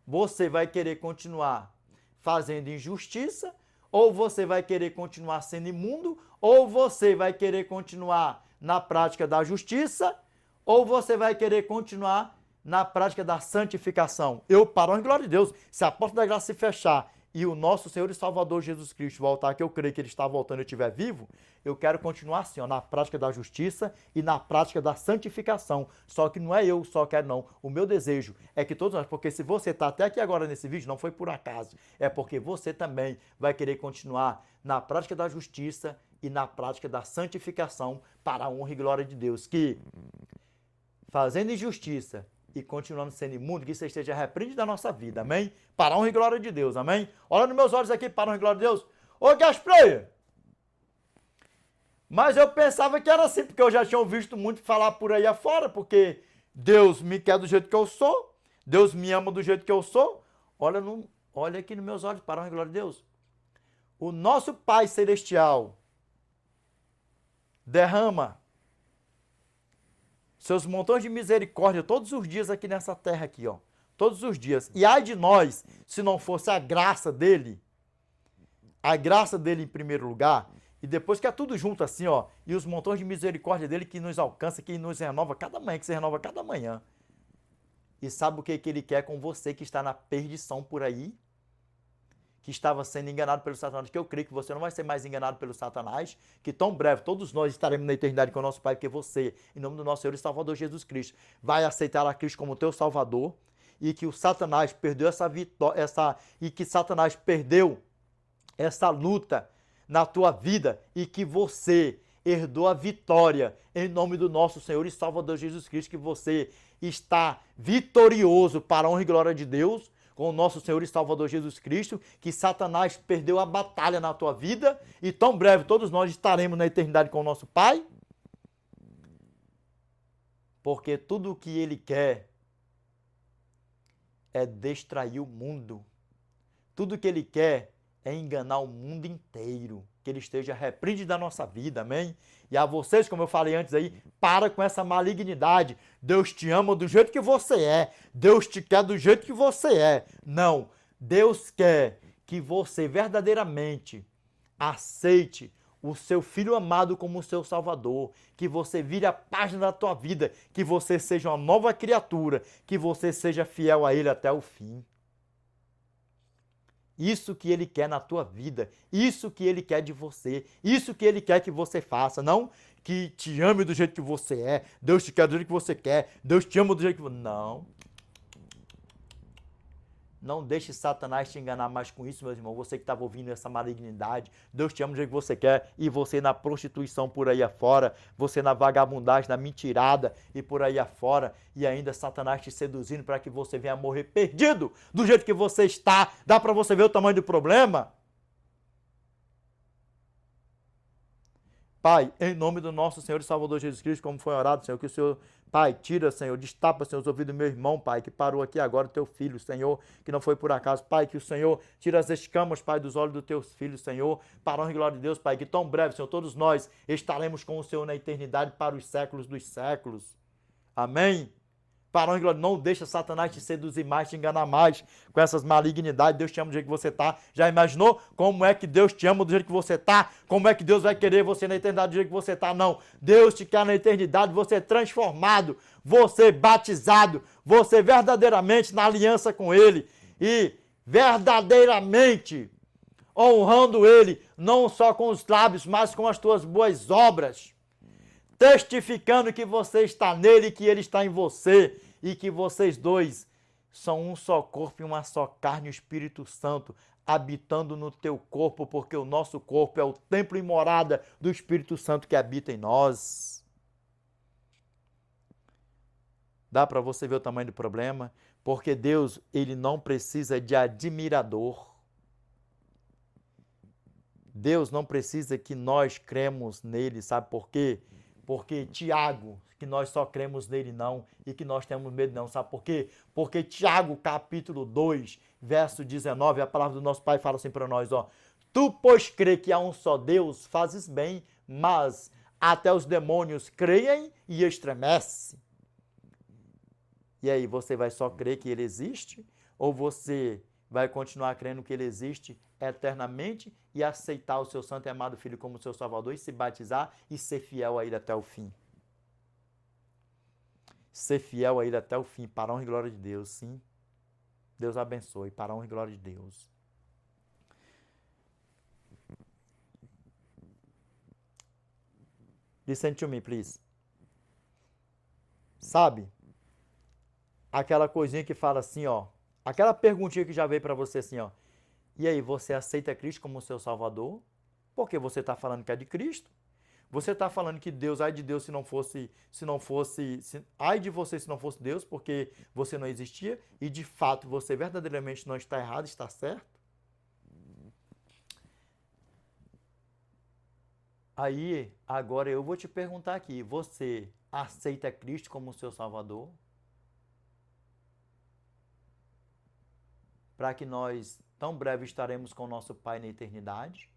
Você vai querer continuar fazendo injustiça? Ou você vai querer continuar sendo imundo? Ou você vai querer continuar na prática da justiça? Ou você vai querer continuar na prática da santificação? Eu, para a glória de Deus, se a porta da graça se fechar e o nosso Senhor e Salvador Jesus Cristo voltar, que eu creio que Ele está voltando e eu estiver vivo, eu quero continuar assim, ó, na prática da justiça e na prática da santificação. Só que não é eu só quero, não. O meu desejo é que todos nós, porque se você está até aqui agora nesse vídeo, não foi por acaso, é porque você também vai querer continuar na prática da justiça e na prática da santificação para a honra e glória de Deus. Que, fazendo injustiça e continuando sendo imundo, que isso esteja repreendido da nossa vida, amém? Para a honra e glória de Deus, amém? Olha nos meus olhos aqui, para a honra e glória de Deus. Ô, Gaspreia! Mas eu pensava que era assim, porque eu já tinha visto muito falar por aí afora, porque Deus me quer do jeito que eu sou, Deus me ama do jeito que eu sou. Olha aqui nos meus olhos, para a honra e glória de Deus. O nosso Pai Celestial derrama seus montões de misericórdia todos os dias aqui nessa terra aqui, ó. Todos os dias. E ai de nós, se não fosse a graça dele em primeiro lugar, e depois que é tudo junto assim, ó, e os montões de misericórdia dele que nos alcança, que nos renova cada manhã, que se renova cada manhã. E sabe o que ele quer com você que está na perdição por aí? Que estava sendo enganado pelo Satanás, que eu creio que você não vai ser mais enganado pelo Satanás, que tão breve todos nós estaremos na eternidade com o nosso Pai, porque você, em nome do nosso Senhor e Salvador Jesus Cristo, vai aceitar a Cristo como teu Salvador, e que o Satanás perdeu essa vitória, que Satanás perdeu essa luta na tua vida, e que você herdou a vitória em nome do nosso Senhor e Salvador Jesus Cristo, que você está vitorioso para a honra e glória de Deus, com o nosso Senhor e Salvador Jesus Cristo, que Satanás perdeu a batalha na tua vida, e tão breve todos nós estaremos na eternidade com o nosso Pai, porque tudo o que ele quer é distrair o mundo, tudo o que ele quer é enganar o mundo inteiro, que ele esteja repreendido da nossa vida, amém? E a vocês, como eu falei antes aí, para com essa malignidade. Deus te ama do jeito que você é. Deus te quer do jeito que você é. Não, Deus quer que você verdadeiramente aceite o seu Filho amado como o seu Salvador, que você vire a página da tua vida, que você seja uma nova criatura, que você seja fiel a Ele até o fim. Isso que Ele quer na tua vida, isso que Ele quer de você, isso que Ele quer que você faça, não que te ame do jeito que você é, Deus te quer do jeito que você quer, Deus te ama do jeito que você... Não deixe Satanás te enganar mais com isso, meus irmãos. Você que estava ouvindo essa malignidade, Deus te ama do jeito que você quer, e você na prostituição por aí afora, você na vagabundagem, na mentirada e por aí afora, e ainda Satanás te seduzindo para que você venha morrer perdido do jeito que você está. Dá para você ver o tamanho do problema? Pai, em nome do nosso Senhor e Salvador Jesus Cristo, como foi orado, Senhor, que o Senhor, Pai, tira, Senhor, destapa, Senhor, os ouvidos do meu irmão, Pai, que parou aqui agora, teu filho, Senhor, que não foi por acaso, Pai, que o Senhor tira as escamas, Pai, dos olhos dos teus filhos, Senhor, para a honra e glória de Deus, Pai, que tão breve, Senhor, todos nós estaremos com o Senhor na eternidade para os séculos dos séculos. Amém? Para a honra e glória, não deixa Satanás te seduzir mais, te enganar mais com essas malignidades. Deus te ama do jeito que você está. Já imaginou como é que Deus te ama do jeito que você está? Como é que Deus vai querer você na eternidade do jeito que você está? Não. Deus te quer na eternidade, você transformado, você batizado, você verdadeiramente na aliança com Ele e verdadeiramente honrando Ele, não só com os lábios, mas com as tuas boas obras. Testificando que você está nele e que ele está em você, e que vocês dois são um só corpo e uma só carne, o Espírito Santo habitando no teu corpo, porque o nosso corpo é o templo e morada do Espírito Santo que habita em nós. Dá para você ver o tamanho do problema? Porque Deus, ele não precisa de admirador. Deus não precisa que nós cremos nele, sabe por quê? Porque Tiago, que nós só cremos nele não, e que nós temos medo não, sabe por quê? Porque Tiago, capítulo 2, verso 19, a palavra do nosso Pai fala assim para nós, ó. Tu, pois, crê que há um só Deus, fazes bem, mas até os demônios creem e estremecem. E aí, você vai só crer que ele existe? Ou você vai continuar crendo que ele existe eternamente e aceitar o seu santo e amado Filho como seu Salvador e se batizar e ser fiel a ele até o fim? Ser fiel a ele até o fim, para a honra e glória de Deus, sim. Deus abençoe, para a honra e glória de Deus. Listen to me, please. Sabe? Aquela coisinha que fala assim, ó. Aquela perguntinha que já veio para você assim, ó. E aí, você aceita Cristo como seu Salvador? Porque você está falando que é de Cristo. Você está falando que Deus, ai de Deus ai de você se não fosse Deus, porque você não existia. E de fato, você verdadeiramente não está errado, está certo. Aí, agora eu vou te perguntar aqui, você aceita Cristo como seu Salvador? Para que nós tão breve estaremos com o nosso Pai na eternidade?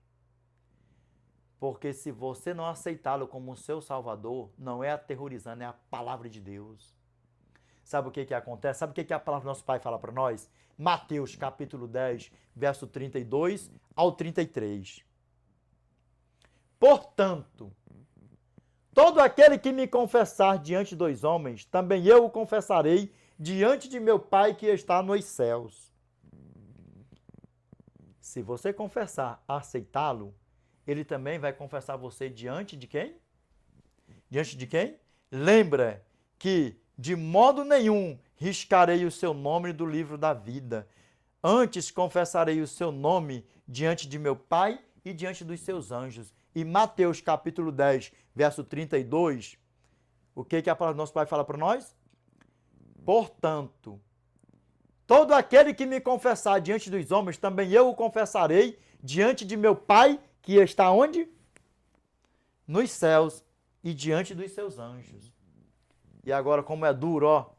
Porque se você não aceitá-lo como seu Salvador, não é aterrorizando, é a palavra de Deus. Sabe o que acontece? Sabe o que a palavra do nosso Pai fala para nós? Mateus capítulo 10, verso 32 ao 33. Portanto, todo aquele que me confessar diante dos homens, também eu o confessarei diante de meu Pai que está nos céus. Se você confessar, aceitá-lo, ele também vai confessar você diante de quem? Diante de quem? Lembra que de modo nenhum riscarei o seu nome do livro da vida. Antes confessarei o seu nome diante de meu Pai e diante dos seus anjos. E Mateus capítulo 10, verso 32, o que a palavra do nosso Pai fala para nós? Portanto, todo aquele que me confessar diante dos homens, também eu o confessarei diante de meu Pai, que está onde? Nos céus e diante dos seus anjos. E agora como é duro, ó.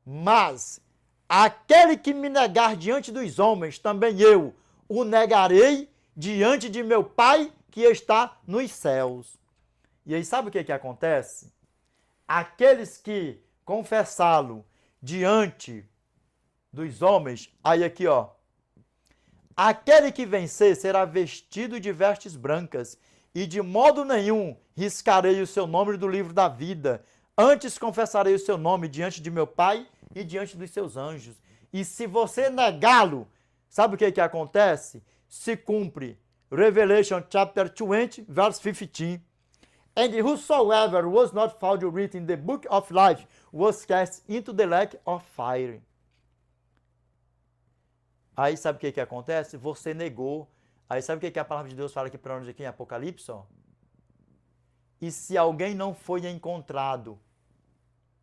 Mas aquele que me negar diante dos homens, também eu o negarei diante de meu Pai, que está nos céus. E aí sabe o que acontece? Aqueles que confessá-lo diante dos homens, aí aqui ó, aquele que vencer será vestido de vestes brancas, e de modo nenhum riscarei o seu nome do livro da vida, antes confessarei o seu nome diante de meu Pai e diante dos seus anjos. E se você negá-lo, sabe o que acontece? Se cumpre Revelation chapter 20, verse 15. And whosoever was not found written in the book of life was cast into the lake of fire. Aí sabe o que acontece? Você negou. Aí sabe o que a palavra de Deus fala aqui para nós aqui em Apocalipse? Ó? E se alguém não foi encontrado,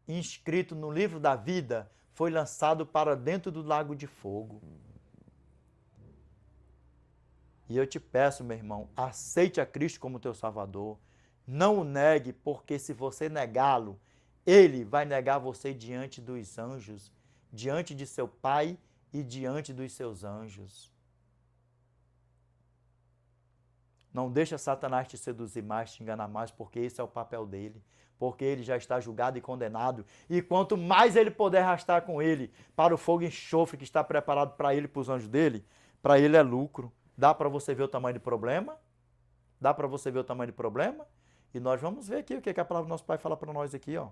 inscrito no livro da vida, foi lançado para dentro do lago de fogo. E eu te peço, meu irmão, aceite a Cristo como teu Salvador. Não o negue, porque se você negá-lo, ele vai negar você diante dos anjos, diante de seu Pai e diante dos seus anjos. Não deixa Satanás te seduzir mais, te enganar mais, porque esse é o papel dele. Porque ele já está julgado e condenado. E quanto mais ele puder arrastar com ele para o fogo e enxofre que está preparado para ele e para os anjos dele, para ele é lucro. Dá para você ver o tamanho do problema? Dá para você ver o tamanho do problema? E nós vamos ver aqui o que a palavra do nosso Pai fala para nós aqui, ó.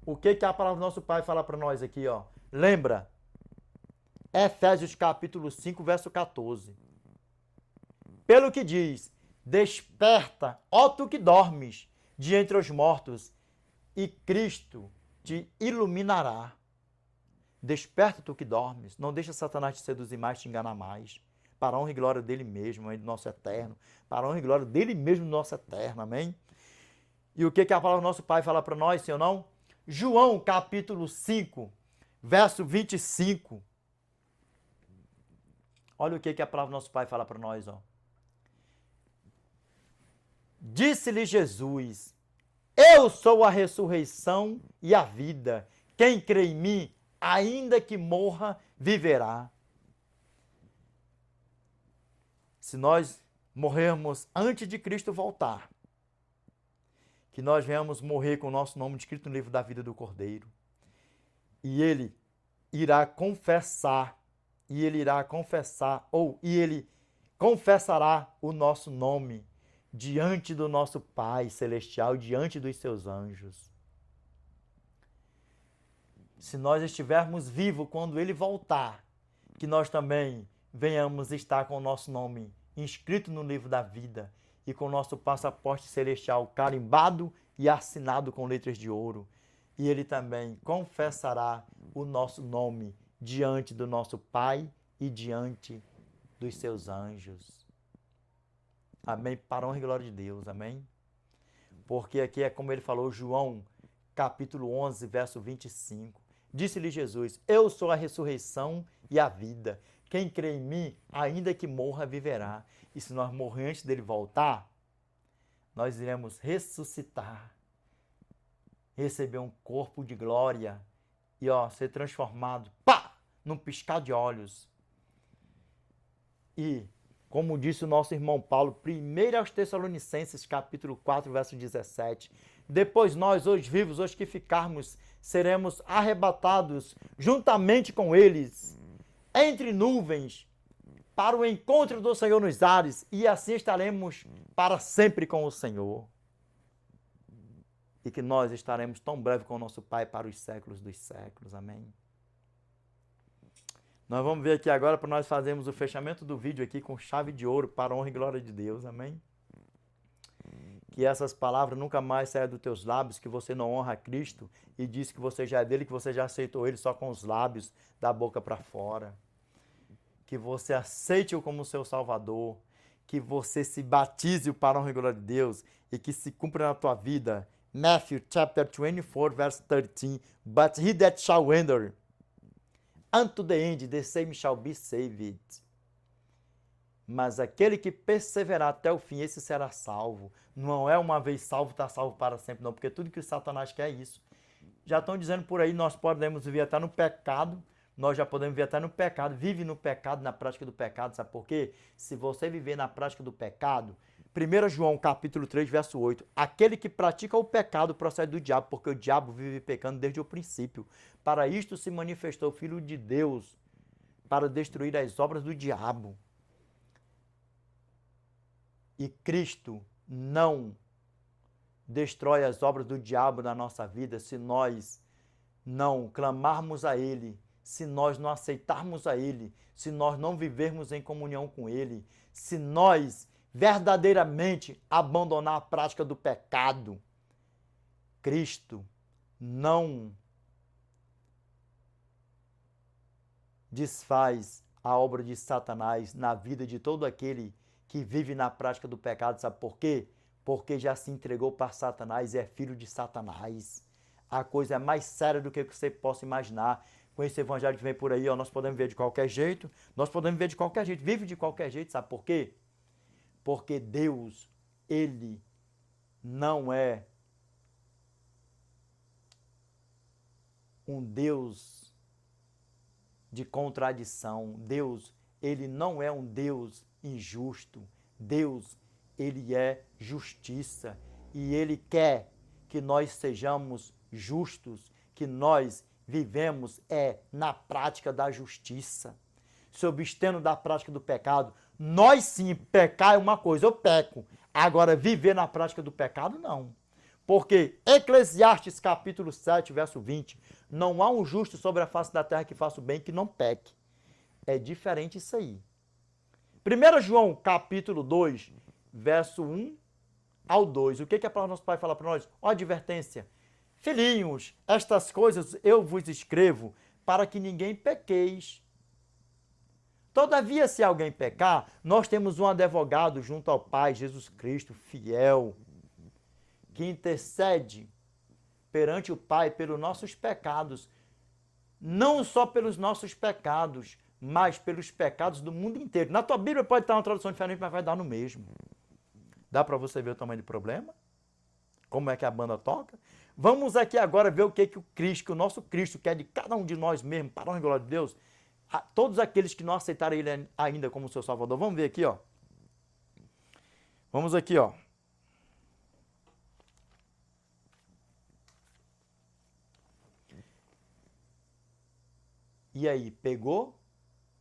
O que a palavra do nosso Pai fala para nós aqui, ó? Lembra? Efésios capítulo 5, verso 14. Pelo que diz, desperta, ó tu que dormes, de entre os mortos, e Cristo te iluminará. Desperta tu que dormes, não deixa Satanás te seduzir mais, te enganar mais, para a honra e glória dele mesmo, do nosso eterno, para a honra e glória dele mesmo, do nosso eterno, amém? E o que a palavra do nosso Pai fala para nós, sim ou não? João capítulo 5, verso 25. Olha o que a palavra do nosso Pai fala para nós, ó. Disse-lhe Jesus, eu sou a ressurreição e a vida. Quem crê em mim, ainda que morra, viverá. Se nós morrermos antes de Cristo voltar, que nós venhamos morrer com o nosso nome escrito no livro da vida do Cordeiro, e ele irá confessar, e ele confessará o nosso nome diante do nosso Pai Celestial, diante dos seus anjos. Se nós estivermos vivos quando Ele voltar, que nós também venhamos estar com o nosso nome inscrito no livro da vida e com o nosso passaporte celestial carimbado e assinado com letras de ouro. E Ele também confessará o nosso nome diante do nosso Pai e diante dos seus anjos. Amém? Para a honra e glória de Deus, amém? Porque aqui é como ele falou, João, capítulo 11, verso 25. Disse-lhe Jesus, eu sou a ressurreição e a vida. Quem crê em mim, ainda que morra, viverá. E se nós morrer antes dele voltar, nós iremos ressuscitar, receber um corpo de glória e ser transformado, num piscar de olhos. E como disse o nosso irmão Paulo, 1 aos Tessalonicenses, capítulo 4, verso 17. Depois nós, hoje vivos, hoje que ficarmos, seremos arrebatados juntamente com eles, entre nuvens, para o encontro do Senhor nos ares, e assim estaremos para sempre com o Senhor. E que nós estaremos tão breve com o nosso Pai para os séculos dos séculos. Amém? Nós vamos ver aqui agora para nós fazermos o fechamento do vídeo aqui com chave de ouro para a honra e glória de Deus, amém? Que essas palavras nunca mais saiam dos teus lábios, que você não honra a Cristo e diz que você já é dele, que você já aceitou ele só com os lábios, da boca para fora. Que você aceite-o como seu Salvador, que você se batize para a honra e glória de Deus e que se cumpra na tua vida. Matthew chapter 24, verse 13, but he that shall enter unto the end, the same shall be saved. Mas aquele que perseverar até o fim, esse será salvo. Não é uma vez salvo, está salvo para sempre, não. Porque tudo que o Satanás quer é isso. Já estão dizendo por aí, nós podemos viver até no pecado. Nós já podemos viver até no pecado. Vive no pecado, na prática do pecado. Sabe por quê? Se você viver na prática do pecado, 1 João capítulo 3, verso 8. Aquele que pratica o pecado procede do diabo, porque o diabo vive pecando desde o princípio. Para isto se manifestou o Filho de Deus, para destruir as obras do diabo. E Cristo não destrói as obras do diabo na nossa vida se nós não clamarmos a Ele, se nós não aceitarmos a Ele, se nós não vivermos em comunhão com Ele, se nós verdadeiramente abandonar a prática do pecado. Cristo não desfaz a obra de Satanás na vida de todo aquele que vive na prática do pecado. Sabe por quê? Porque já se entregou para Satanás e é filho de Satanás. A coisa é mais séria do que você possa imaginar. com esse evangelho que vem por aí, ó, nós podemos ver de qualquer jeito, vive de qualquer jeito, sabe por quê? Porque Deus, Ele não é um Deus de contradição. Deus, Ele não é um Deus injusto. Deus, Ele é justiça. E Ele quer que nós sejamos justos, que nós vivemos na prática da justiça, se abstendo da prática do pecado. Nós sim, pecar é uma coisa, eu peco. Agora, viver na prática do pecado, não. Porque Eclesiastes capítulo 7, verso 20, não há um justo sobre a face da terra que faça o bem que não peque. É diferente isso aí. 1 João capítulo 2, verso 1 ao 2. O que a palavra do nosso Pai fala para nós? Ó, advertência. Filhinhos, estas coisas eu vos escrevo para que ninguém pequeis. Todavia, se alguém pecar, nós temos um advogado junto ao Pai, Jesus Cristo, fiel, que intercede perante o Pai pelos nossos pecados, não só pelos nossos pecados, mas pelos pecados do mundo inteiro. Na tua Bíblia pode estar uma tradução diferente, mas vai dar no mesmo. Dá para você ver o tamanho do problema? Como é que a banda toca? Vamos aqui agora ver o que o Cristo, que o nosso Cristo quer de cada um de nós mesmo, para a honra e glória de Deus, a todos aqueles que não aceitaram Ele ainda como seu Salvador. Vamos ver aqui, ó. Vamos aqui, ó. E aí, pegou?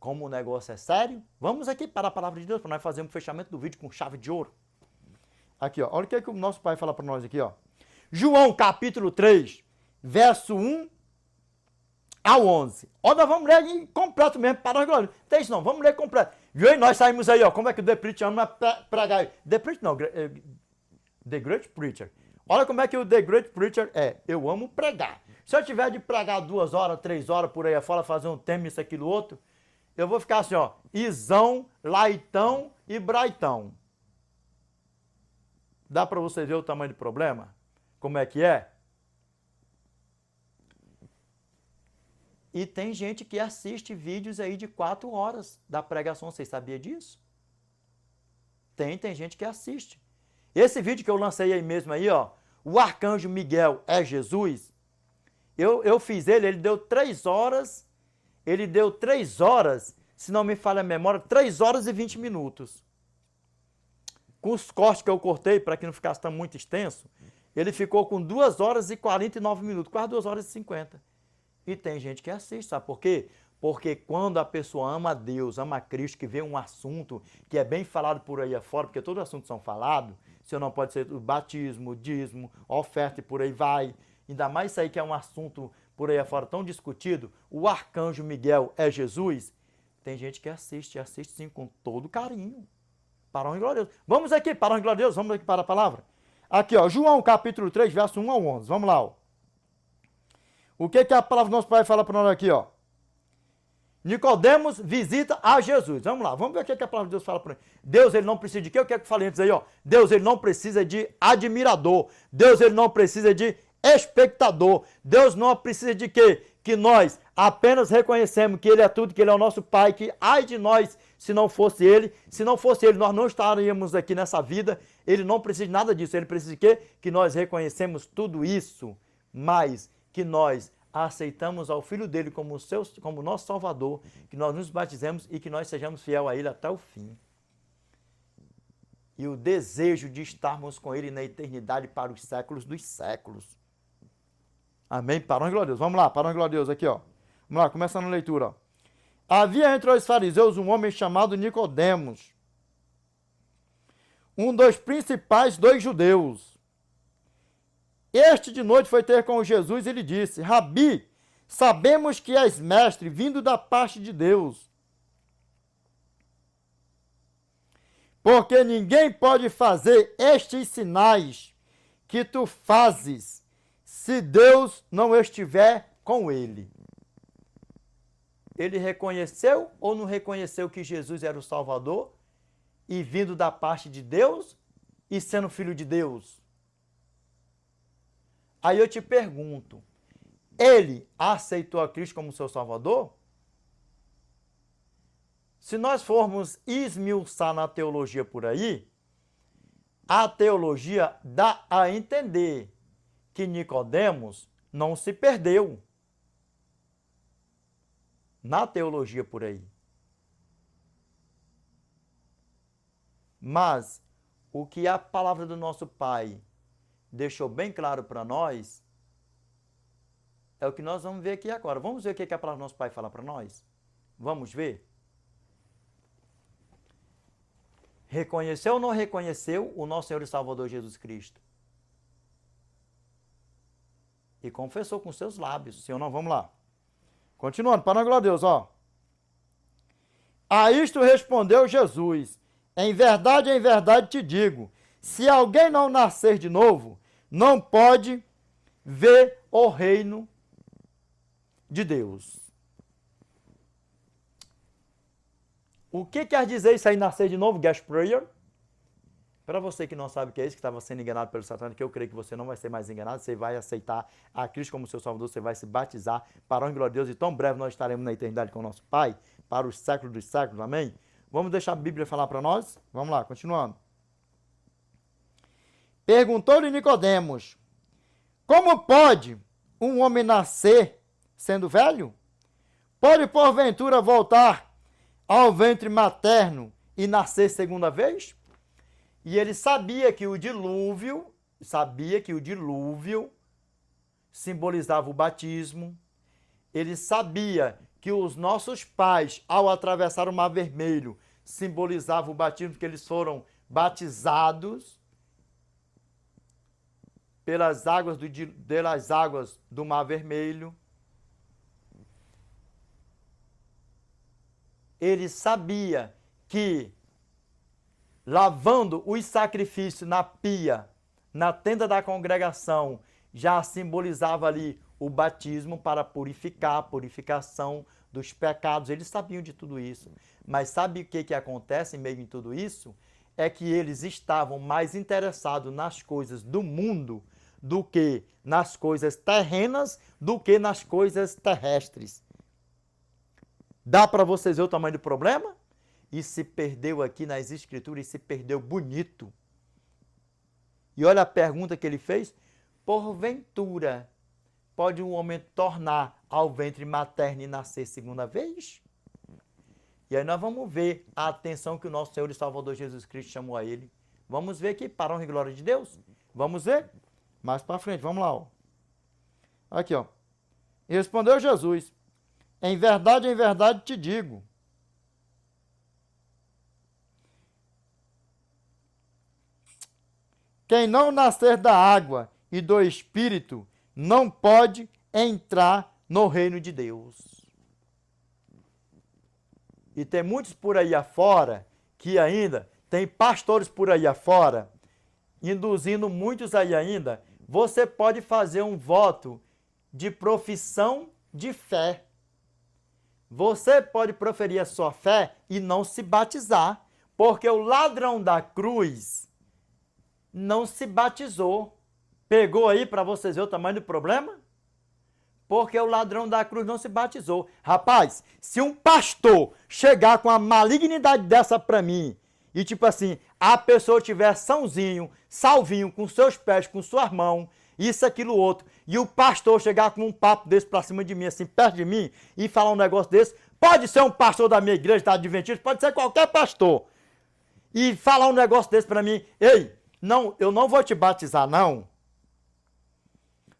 Como o negócio é sério? Vamos aqui para a palavra de Deus, para nós fazermos o fechamento do vídeo com chave de ouro. Aqui, ó. Olha o que o nosso Pai fala para nós aqui, ó. João, capítulo 3, verso 1 ao 11. Ó, nós vamos ler em completo mesmo, para nós, glória. Tem isso não, vamos ler completo. Viu aí? Nós saímos aí, ó. Como é que o The Preacher ama pregar? The Preacher não, The Great Preacher. Olha como é que o The Great Preacher é. Eu amo pregar. Se eu tiver de pregar 2 horas, 3 horas por aí afora, fazer um tema, isso, aquilo, outro, eu vou ficar assim, ó. Isão, Laitão e Braitão. Dá para você ver o tamanho do problema? Como é que é? E tem gente que assiste vídeos aí de 4 horas da pregação. Vocês sabiam disso? Tem gente que assiste. Esse vídeo que eu lancei aí mesmo aí, ó. O arcanjo Miguel é Jesus. Eu fiz ele deu 3 horas. Ele deu 3 horas, se não me falha a memória, 3 horas e 20 minutos. Com os cortes que eu cortei, para que não ficasse tão muito extenso, ele ficou com 2 horas e 49 minutos, quase 2 horas e 50. E tem gente que assiste, sabe por quê? Porque quando a pessoa ama a Deus, ama a Cristo, que vê um assunto que é bem falado por aí afora, porque todos os assuntos são falados, se não pode ser o batismo, o dízimo, oferta e por aí vai, ainda mais isso aí que é um assunto por aí afora tão discutido, o arcanjo Miguel é Jesus, tem gente que assiste sim com todo carinho. Para a honra e glória a Deus. Vamos aqui, para a honra e glória a Deus, vamos aqui para a palavra. Aqui, ó, João capítulo 3, verso 1 ao 11. Vamos lá, ó. O que a palavra do nosso Pai fala para nós aqui, ó? Nicodemos visita a Jesus. Vamos lá, vamos ver o que a palavra de Deus fala para nós. Deus, ele não precisa de quê? O que eu falei antes aí, ó? Deus, ele não precisa de admirador. Deus, ele não precisa de espectador. Deus não precisa de quê? Que nós apenas reconhecemos que Ele é tudo, que Ele é o nosso Pai, que ai de nós se não fosse Ele, nós não estaríamos aqui nessa vida. Ele não precisa de nada disso. Ele precisa de quê? Que nós reconhecemos tudo isso, mas que nós aceitamos ao Filho dele como nosso Salvador, que nós nos batizemos e que nós sejamos fiel a Ele até o fim. E o desejo de estarmos com Ele na eternidade para os séculos dos séculos. Amém? Para a honra e glória a Deus. Vamos lá, para a honra e glória a Deus aqui, ó. Vamos lá, começando a leitura, ó. Havia entre os fariseus um homem chamado Nicodemos, um dos principais dos judeus. Este de noite foi ter com Jesus e lhe disse: Rabi, sabemos que és mestre, vindo da parte de Deus. Porque ninguém pode fazer estes sinais que tu fazes, se Deus não estiver com ele. Ele reconheceu ou não reconheceu que Jesus era o Salvador e vindo da parte de Deus e sendo filho de Deus? Aí eu te pergunto, ele aceitou a Cristo como seu Salvador? Se nós formos esmiuçar na teologia por aí, a teologia dá a entender que Nicodemos não se perdeu. Na teologia por aí. Mas o que a palavra do nosso Pai deixou bem claro para nós é o que nós vamos ver aqui agora. Vamos ver o que a palavra do nosso Pai fala para nós? Vamos ver? Reconheceu ou não reconheceu o nosso Senhor e Salvador Jesus Cristo? E confessou com seus lábios, sim ou não? Vamos lá. Continuando, para a glória a Deus, ó. A isto respondeu Jesus: em verdade te digo, se alguém não nascer de novo, não pode ver o reino de Deus. O que quer dizer isso aí, nascer de novo, Gash Prayer? Para você que não sabe o que é isso, que estava sendo enganado pelo Satanás, que eu creio que você não vai ser mais enganado, você vai aceitar a Cristo como seu Salvador, você vai se batizar para a honra e glória de Deus, e tão breve nós estaremos na eternidade com o nosso Pai, para os séculos dos séculos, amém? Vamos deixar a Bíblia falar para nós? Vamos lá, continuando. Perguntou-lhe Nicodemos: como pode um homem nascer sendo velho? Pode porventura voltar ao ventre materno e nascer segunda vez? E ele sabia que o dilúvio simbolizava o batismo. Ele sabia que os nossos pais, ao atravessar o Mar Vermelho, simbolizavam o batismo, porque eles foram batizados pelas águas do Mar Vermelho. Ele sabia que lavando os sacrifícios na pia, na tenda da congregação, já simbolizava ali o batismo para purificar, a purificação dos pecados. Eles sabiam de tudo isso. Mas sabe o que acontece em meio a tudo isso? É que eles estavam mais interessados nas coisas do mundo do que nas coisas terrenas, do que nas coisas terrestres. Dá para vocês ver o tamanho do problema? E se perdeu aqui nas Escrituras, e se perdeu bonito. E olha a pergunta que ele fez: porventura, pode um homem tornar ao ventre materno e nascer segunda vez? E aí nós vamos ver a atenção que o nosso Senhor e Salvador Jesus Cristo chamou a ele. Vamos ver aqui, para a honra e glória de Deus. Vamos ver? Mais para frente, vamos lá. Ó. Aqui, ó. E respondeu Jesus: em verdade te digo. Quem não nascer da água e do Espírito não pode entrar no reino de Deus. E tem muitos por aí afora que ainda, tem pastores por aí afora, induzindo muitos aí ainda. Você pode fazer um voto de profissão de fé. Você pode proferir a sua fé e não se batizar, porque o ladrão da cruz não se batizou. Pegou aí para vocês verem o tamanho do problema? Porque o ladrão da cruz não se batizou. Rapaz, se um pastor chegar com a malignidade dessa para mim, e tipo assim, a pessoa tiver sãozinho, salvinho, com seus pés, com suas mãos, isso, aquilo, outro, e o pastor chegar com um papo desse para cima de mim, assim, perto de mim, e falar um negócio desse, pode ser um pastor da minha igreja, da Adventista, pode ser qualquer pastor, e falar um negócio desse para mim: ei, não, eu não vou te batizar, não.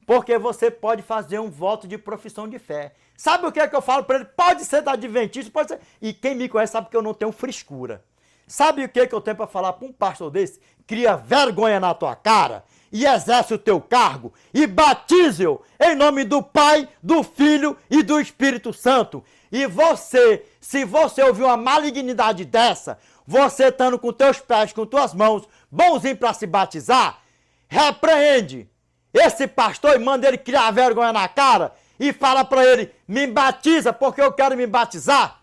Porque você pode fazer um voto de profissão de fé. Sabe o que é que eu falo para ele? Pode ser da Adventista, pode ser. E quem me conhece sabe que eu não tenho frescura. Sabe o que é que eu tenho para falar para um pastor desse? Cria vergonha na tua cara e exerce o teu cargo e batize-o em nome do Pai, do Filho e do Espírito Santo. E você, se você ouvir uma malignidade dessa, você estando com teus pés, com tuas mãos, bonzinho para se batizar, repreende esse pastor e manda ele criar vergonha na cara e fala para ele: me batiza porque eu quero me batizar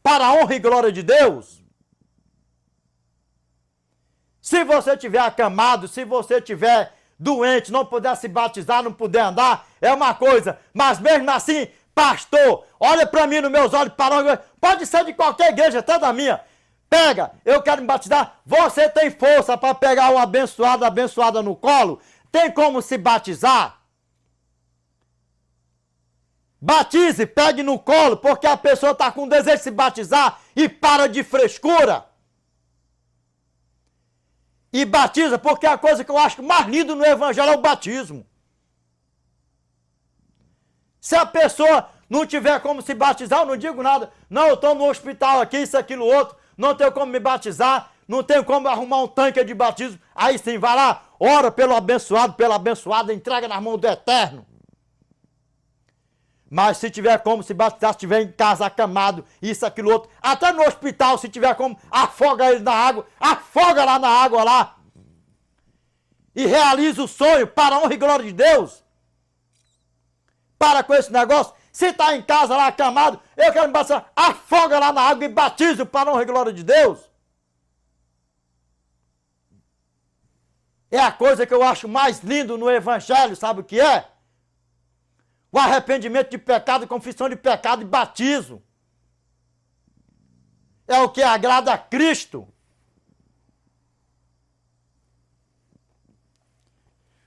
para a honra e glória de Deus. Se você tiver acamado, se você tiver doente, não puder se batizar, não puder andar, é uma coisa. Mas mesmo assim, pastor, olha para mim nos meus olhos, pode ser de qualquer igreja, até da minha. Pega, eu quero me batizar. Você tem força para pegar uma abençoada no colo? Tem como se batizar? Batize, pegue no colo, porque a pessoa está com desejo de se batizar e para de frescura. E batiza, porque a coisa que eu acho mais lindo no evangelho é o batismo. Se a pessoa não tiver como se batizar, eu não digo nada. Não, eu estou no hospital aqui, isso, aquilo, outro. Não tenho como me batizar. Não tenho como arrumar um tanque de batismo. Aí sim, vai lá, ora pelo abençoado, pela abençoada, entrega nas mãos do Eterno. Mas se tiver como se batizar, se estiver em casa acamado, isso, aquilo, outro. Até no hospital, se tiver como, afoga ele na água. Afoga lá na água lá. E realiza o sonho para a honra e glória de Deus. Para com esse negócio. Se está em casa lá acamado, eu quero me batizar. Afoga lá na água e batiza para a honra e glória de Deus. É a coisa que eu acho mais lindo no evangelho, sabe o que é? O arrependimento de pecado, confissão de pecado e batismo. É o que agrada a Cristo.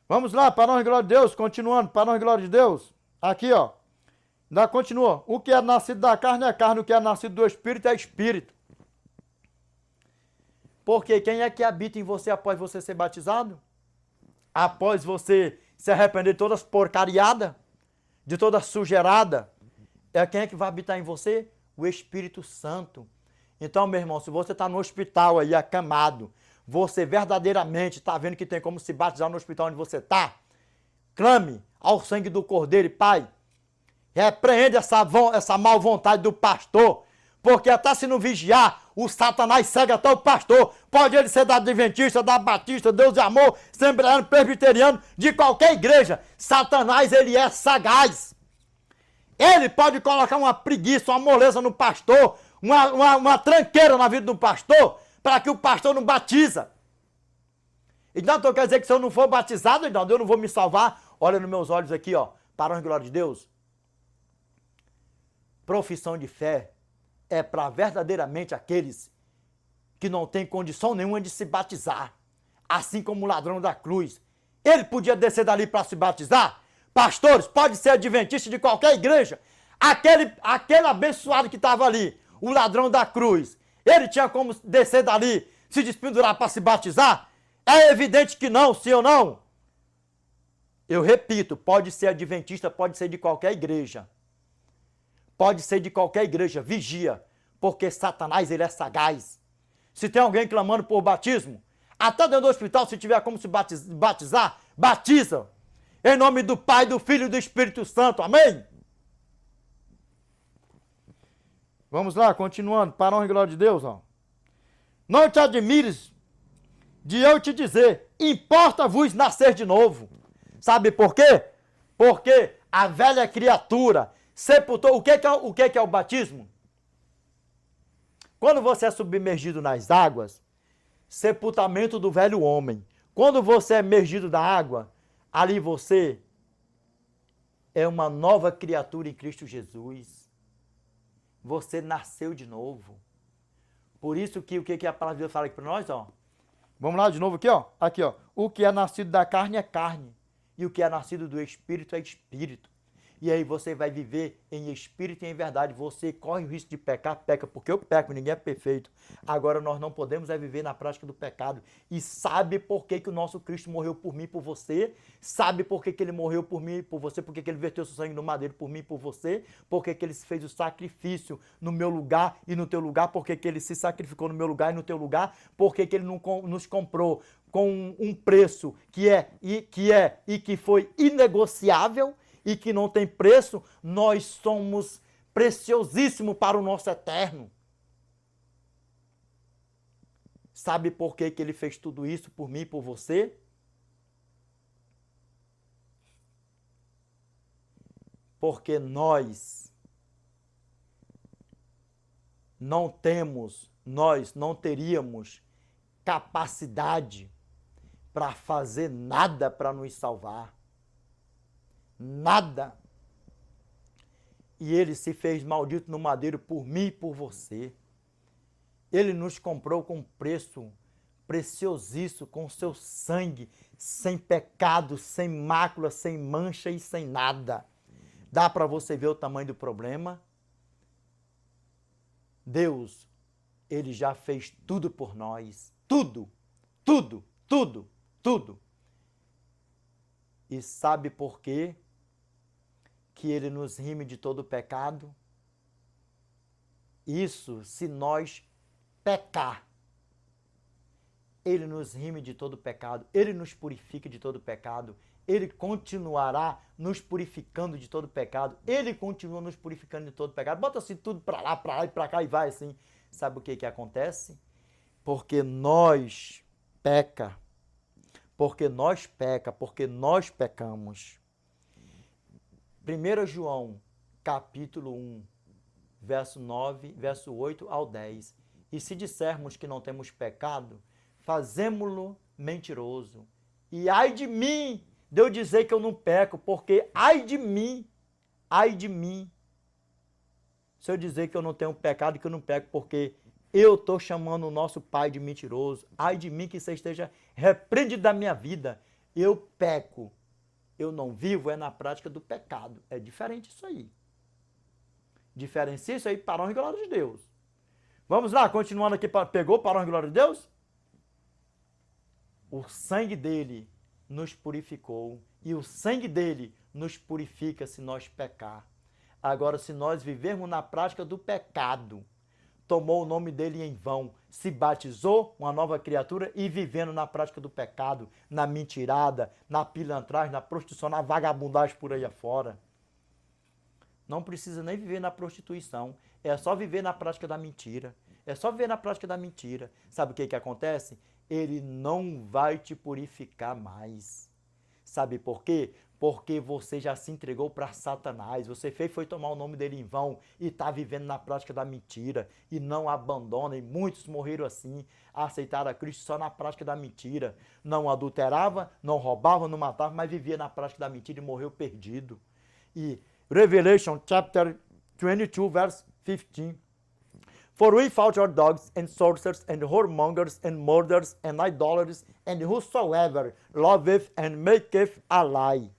Vamos lá, para a honra e glória de Deus, continuando, para a honra e glória de Deus. Aqui, ó. Ainda continua. O que é nascido da carne é carne, o que é nascido do Espírito é Espírito. Porque quem é que habita em você após você ser batizado? Após você se arrepender de todas as porcariadas? De toda sujeirada? É quem é que vai habitar em você? O Espírito Santo. Então, meu irmão, se você está no hospital aí, acamado, você verdadeiramente está vendo que tem como se batizar no hospital onde você está, clame ao sangue do Cordeiro e Pai. Repreende essa mal vontade do pastor, porque até se não vigiar, o Satanás cega até o pastor. Pode ele ser da Adventista, da Batista, Deus de Amor, Assembleano, Presbiteriano, de qualquer igreja. Satanás, ele é sagaz. Ele pode colocar uma preguiça, uma moleza no pastor, uma tranqueira na vida do pastor, para que o pastor não batiza. Então, quer dizer que se eu não for batizado, então, eu não vou me salvar. Olha nos meus olhos aqui, ó, para a honra e glória de Deus. Profissão de fé é para verdadeiramente aqueles que não têm condição nenhuma de se batizar. Assim como o ladrão da cruz. Ele podia descer dali para se batizar? Pastores, pode ser adventista de qualquer igreja. Aquele abençoado que estava ali, o ladrão da cruz, ele tinha como descer dali, se despendurar para se batizar? É evidente que não, sim ou não? Eu repito, pode ser adventista, pode ser de qualquer igreja. Pode ser de qualquer igreja, vigia, porque Satanás, ele é sagaz. Se tem alguém clamando por batismo, até dentro do hospital, se tiver como se batizar, batiza. Em nome do Pai, do Filho e do Espírito Santo, amém? Vamos lá, continuando, para a honra e glória de Deus, ó. Não te admires de eu te dizer, importa-vos nascer de novo. Sabe por quê? Porque a velha criatura sepultou. O que é o batismo? Quando você é submergido nas águas, sepultamento do velho homem. Quando você é emergido da água, ali você é uma nova criatura em Cristo Jesus. Você nasceu de novo. Por isso que o que a palavra de Deus fala aqui para nós, ó. Vamos lá de novo aqui, ó. Aqui, ó. O que é nascido da carne é carne. E o que é nascido do Espírito é Espírito. E aí você vai viver em espírito e em verdade. Você corre o risco de pecar, peca, porque eu peco, ninguém é perfeito. Agora nós não podemos viver na prática do pecado. E sabe por que o nosso Cristo morreu por mim e por você? Sabe por que ele morreu por mim e por você? Por que ele verteu seu sangue no madeiro por mim e por você? Por que ele fez o sacrifício no meu lugar e no teu lugar? Por que ele se sacrificou no meu lugar e no teu lugar? Por que ele não nos comprou com um preço que foi inegociável? E que não tem preço? Nós somos preciosíssimos para o nosso eterno. Sabe por que ele fez tudo isso por mim e por você? Porque nós não teríamos capacidade para fazer nada para nos salvar. Nada. E ele se fez maldito no madeiro por mim e por você. Ele nos comprou com preço preciosíssimo, com seu sangue, sem pecado, sem mácula, sem mancha e sem nada. Dá para você ver o tamanho do problema? Deus, ele já fez tudo por nós. Tudo, tudo, tudo, tudo. E sabe por quê que ele nos rime de todo pecado? Isso se nós pecar. Ele nos rime de todo pecado, ele nos purifica de todo pecado, ele continuará nos purificando de todo pecado, ele continua nos purificando de todo pecado. Bota assim tudo para lá e para cá e vai assim. Sabe o que acontece? Porque nós porque nós pecamos. 1 João, capítulo 1, verso 9, verso 8 ao 10. E se dissermos que não temos pecado, fazemo-lo mentiroso. E ai de mim, de eu dizer que eu não peco, porque ai de mim, se eu dizer que eu não tenho pecado e que eu não peco, porque eu estou chamando o nosso Pai de mentiroso. Ai de mim que você esteja repreendido da minha vida. Eu peco. Eu não vivo é na prática do pecado. É diferente isso aí. Diferencia isso aí para a honra e glória de Deus. Vamos lá, continuando aqui. Pegou para a honra e glória de Deus? O sangue dele nos purificou. E o sangue dele nos purifica se nós pecar. Agora, se nós vivermos na prática do pecado, tomou o nome dele em vão, se batizou, uma nova criatura, e vivendo na prática do pecado, na mentirada, na pilantragem, na prostituição, na vagabundagem por aí afora. Não precisa nem viver na prostituição, é só viver na prática da mentira. É só viver na prática da mentira. Sabe o que acontece? Ele não vai te purificar mais. Sabe por quê? Porque você já se entregou para Satanás. Você foi tomar o nome dele em vão e está vivendo na prática da mentira. E não abandona. E muitos morreram assim, aceitaram a Cristo só na prática da mentira. Não adulterava, não roubava, não matava, mas vivia na prática da mentira e morreu perdido. E Revelation chapter 22, verse 15. For we fought our dogs and sorcerers and whoremongers and murderers and idolaters and whosoever loveth and maketh a lie.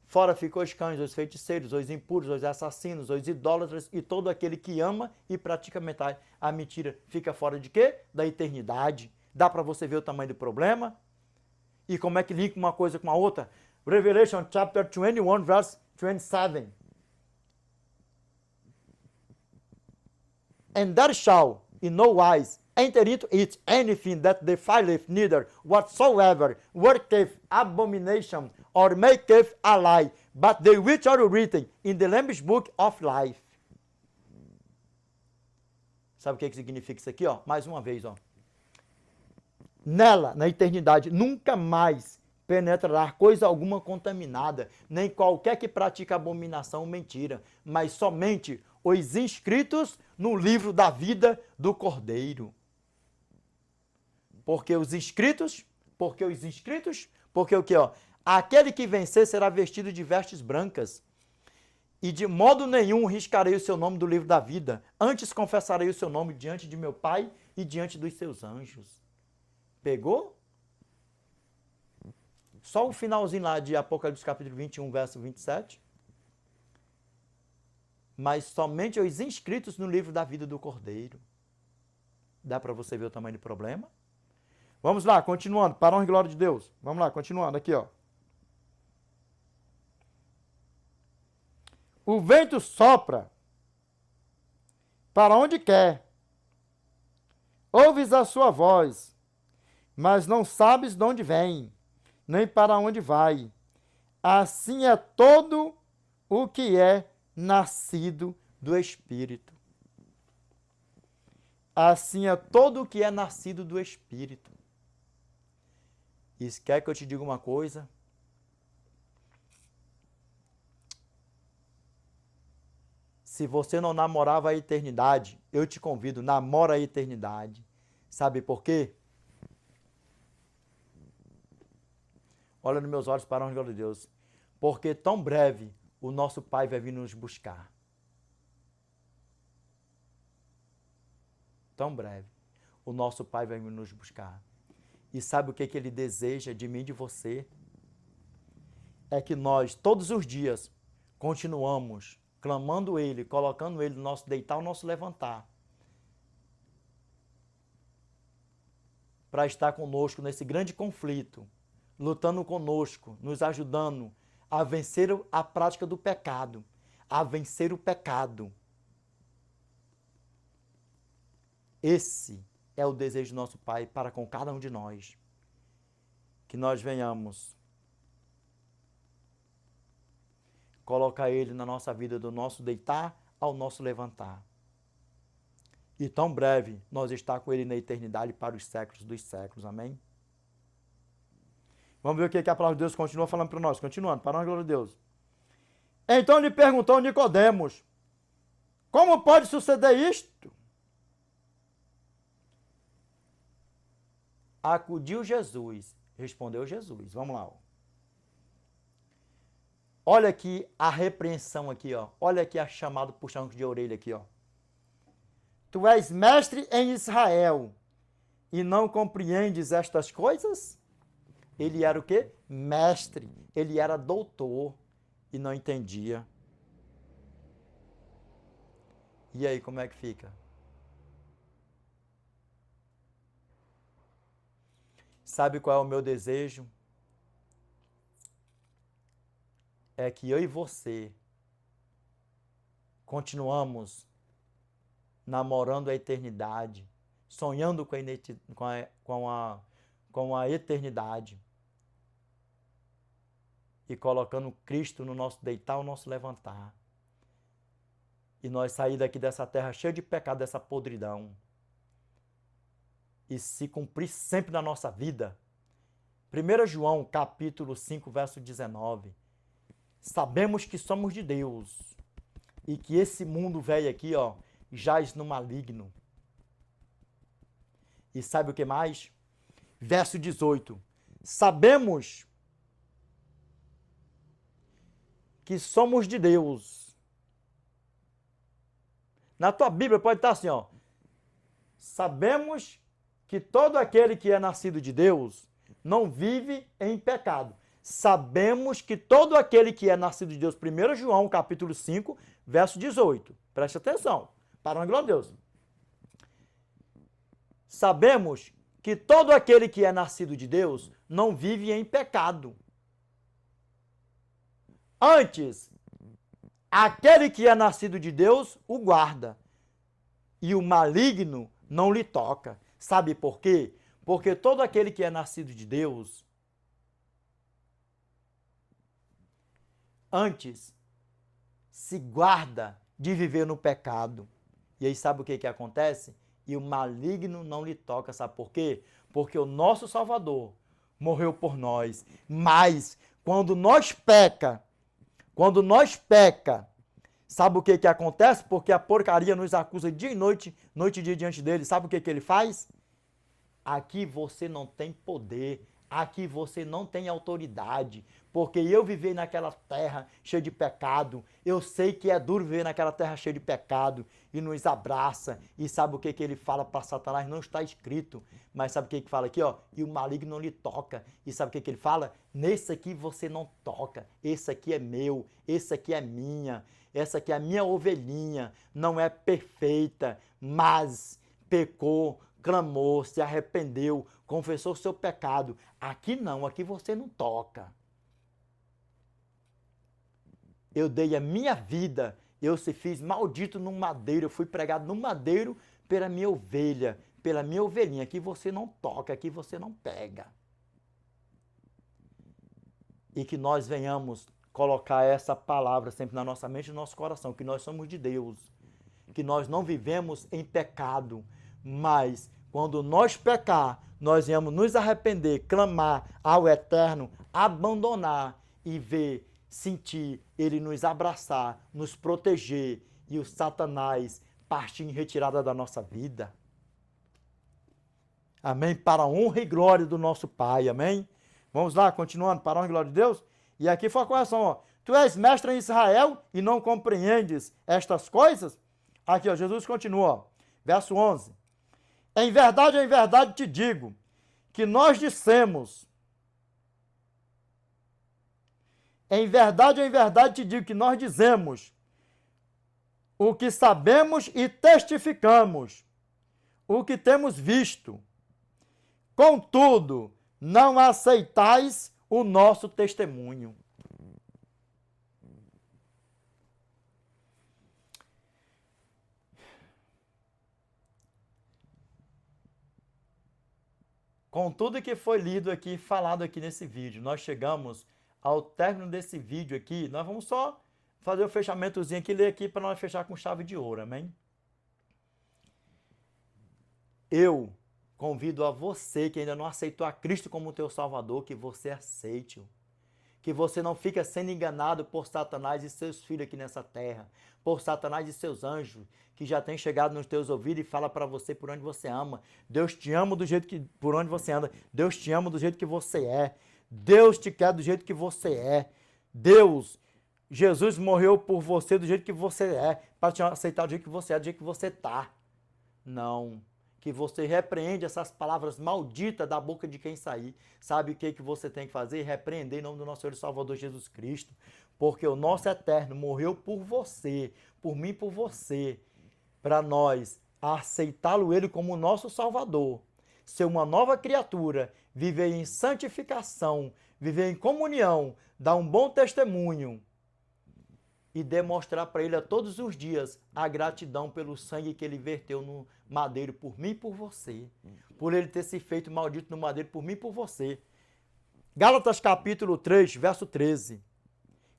Fora ficou os cães, os feiticeiros, os impuros, os assassinos, os idólatras e todo aquele que ama e pratica a mentira. Fica fora de quê? Da eternidade. Dá para você ver o tamanho do problema? E como é que linka uma coisa com a outra? Revelation chapter 21, verse 27. And there shall in no wise enter into it anything that defileth, neither whatsoever worketh abomination or maketh a lie, but they which are written in the Lamb's book of life. Sabe o que significa isso aqui? Ó? Mais uma vez. Ó. Nela, na eternidade, nunca mais penetrará coisa alguma contaminada, nem qualquer que pratique abominação ou mentira, mas somente os inscritos no livro da vida do Cordeiro. Porque o quê? Ó? Aquele que vencer será vestido de vestes brancas, e de modo nenhum riscarei o seu nome do livro da vida, antes confessarei o seu nome diante de meu Pai e diante dos seus anjos. Pegou? Só o finalzinho lá de Apocalipse capítulo 21, verso 27. Mas somente os inscritos no livro da vida do Cordeiro. Dá para você ver o tamanho do problema? Vamos lá, continuando. Para a honra e glória de Deus. Vamos lá, continuando aqui, ó. O vento sopra para onde quer. Ouves a sua voz, mas não sabes de onde vem, nem para onde vai. Assim é todo o que é nascido do Espírito. Assim é todo o que é nascido do Espírito. Isso quer que eu te diga uma coisa? Se você não namorava a eternidade, eu te convido, namora a eternidade. Sabe por quê? Olha nos meus olhos para a honra e glória de Deus. Porque tão breve o nosso Pai vai vir nos buscar. Tão breve o nosso Pai vai vir nos buscar. E sabe o que Ele deseja de mim e de você? É que nós, todos os dias, continuamos clamando Ele, colocando Ele no nosso deitar, no nosso levantar. Para estar conosco nesse grande conflito, lutando conosco, nos ajudando a vencer a prática do pecado, a vencer o pecado. Esse é o desejo do nosso Pai para com cada um de nós. Que nós venhamos colocar Ele na nossa vida, do nosso deitar ao nosso levantar. E tão breve nós estar com Ele na eternidade para os séculos dos séculos. Amém? Vamos ver o que a palavra de Deus continua falando para nós. Continuando, para a glória de Deus. Então lhe perguntou Nicodemos: como pode suceder isto? Acudiu Jesus. Respondeu Jesus. Vamos lá. Ó. Olha aqui a repreensão aqui, ó. Olha aqui a chamada puxão de orelha aqui, ó. Tu és mestre em Israel e não compreendes estas coisas? Ele era o quê? Mestre. Ele era doutor e não entendia. E aí, como é que fica? Sabe qual é o meu desejo? É que eu e você continuamos namorando a eternidade, sonhando com a eternidade e colocando Cristo no nosso deitar, no nosso levantar. E nós sair daqui dessa terra cheia de pecado, dessa podridão. E se cumprir sempre na nossa vida. 1 João, capítulo 5, verso 19. Sabemos que somos de Deus e que esse mundo velho aqui, ó, jaz no maligno. E sabe o que mais? Verso 18. Sabemos que somos de Deus. Na tua Bíblia pode estar assim, ó. Sabemos que todo aquele que é nascido de Deus não vive em pecado. Sabemos que todo aquele que é nascido de Deus, 1 João, capítulo 5, verso 18. Preste atenção, para a glória de Deus. Sabemos que todo aquele que é nascido de Deus não vive em pecado. Antes, aquele que é nascido de Deus o guarda, e o maligno não lhe toca. Sabe por quê? Porque todo aquele que é nascido de Deus, antes, se guarda de viver no pecado. E aí sabe o que acontece? E o maligno não lhe toca. Sabe por quê? Porque o nosso Salvador morreu por nós. Mas, quando nós peca, sabe o que acontece? Porque a porcaria nos acusa dia e noite, noite e dia diante dele. Sabe o que ele faz? Aqui você não tem poder, aqui você não tem autoridade, porque eu vivi naquela terra cheia de pecado, eu sei que é duro viver naquela terra cheia de pecado, e nos abraça, e sabe o que ele fala para Satanás? Não está escrito, mas sabe o que fala aqui? Ó? E o maligno não lhe toca, e sabe o que ele fala? Nesse aqui você não toca, esse aqui é meu, esse aqui é minha, essa aqui é a minha ovelhinha, não é perfeita, mas pecou, clamou, se arrependeu, confessou seu pecado. Aqui não, aqui você não toca. Eu dei a minha vida, eu se fiz maldito num madeiro, eu fui pregado no madeiro pela minha ovelha, pela minha ovelhinha. Aqui você não toca, aqui você não pega. E que nós venhamos colocar essa palavra sempre na nossa mente e no nosso coração, que nós somos de Deus, que nós não vivemos em pecado, mas quando nós pecar, nós viemos nos arrepender, clamar ao Eterno, abandonar e ver, sentir Ele nos abraçar, nos proteger e o Satanás partir em retirada da nossa vida. Amém? Para a honra e glória do nosso Pai, amém? Vamos lá, continuando, para a honra e glória de Deus. E aqui foi a correção, ó. Tu és mestre em Israel e não compreendes estas coisas? Aqui, ó, Jesus continua, ó, verso 11. Em verdade te digo, que nós dissemos. Em verdade te digo que nós dizemos o que sabemos e testificamos, o que temos visto. Contudo, não aceitais o nosso testemunho. Com tudo que foi lido aqui, falado aqui nesse vídeo, nós chegamos ao término desse vídeo aqui. Nós vamos só fazer o fechamentozinho aqui, ler aqui para nós fechar com chave de ouro, amém? Eu convido a você que ainda não aceitou a Cristo como teu Salvador, que você aceite-o. Que você não fique sendo enganado por Satanás e seus filhos aqui nessa terra, por Satanás e seus anjos, que já têm chegado nos teus ouvidos e fala para você por onde você ama. Deus te ama do jeito que, por onde você anda. Deus te ama do jeito que você é. Deus te quer do jeito que você é. Jesus morreu por você do jeito que você é, para te aceitar do jeito que você é, do jeito que você tá. Não. Que você repreende essas palavras malditas da boca de quem sair. Sabe o que você tem que fazer? Repreender em nome do nosso Senhor e Salvador Jesus Cristo. Porque o nosso Eterno morreu por você, por mim e por você, para nós aceitá-lo ele como nosso Salvador, ser uma nova criatura, viver em santificação, viver em comunhão, dar um bom testemunho e demonstrar para ele a todos os dias a gratidão pelo sangue que ele verteu no madeiro por mim e por você. Por ele ter se feito maldito no madeiro por mim e por você. Gálatas capítulo 3, verso 13.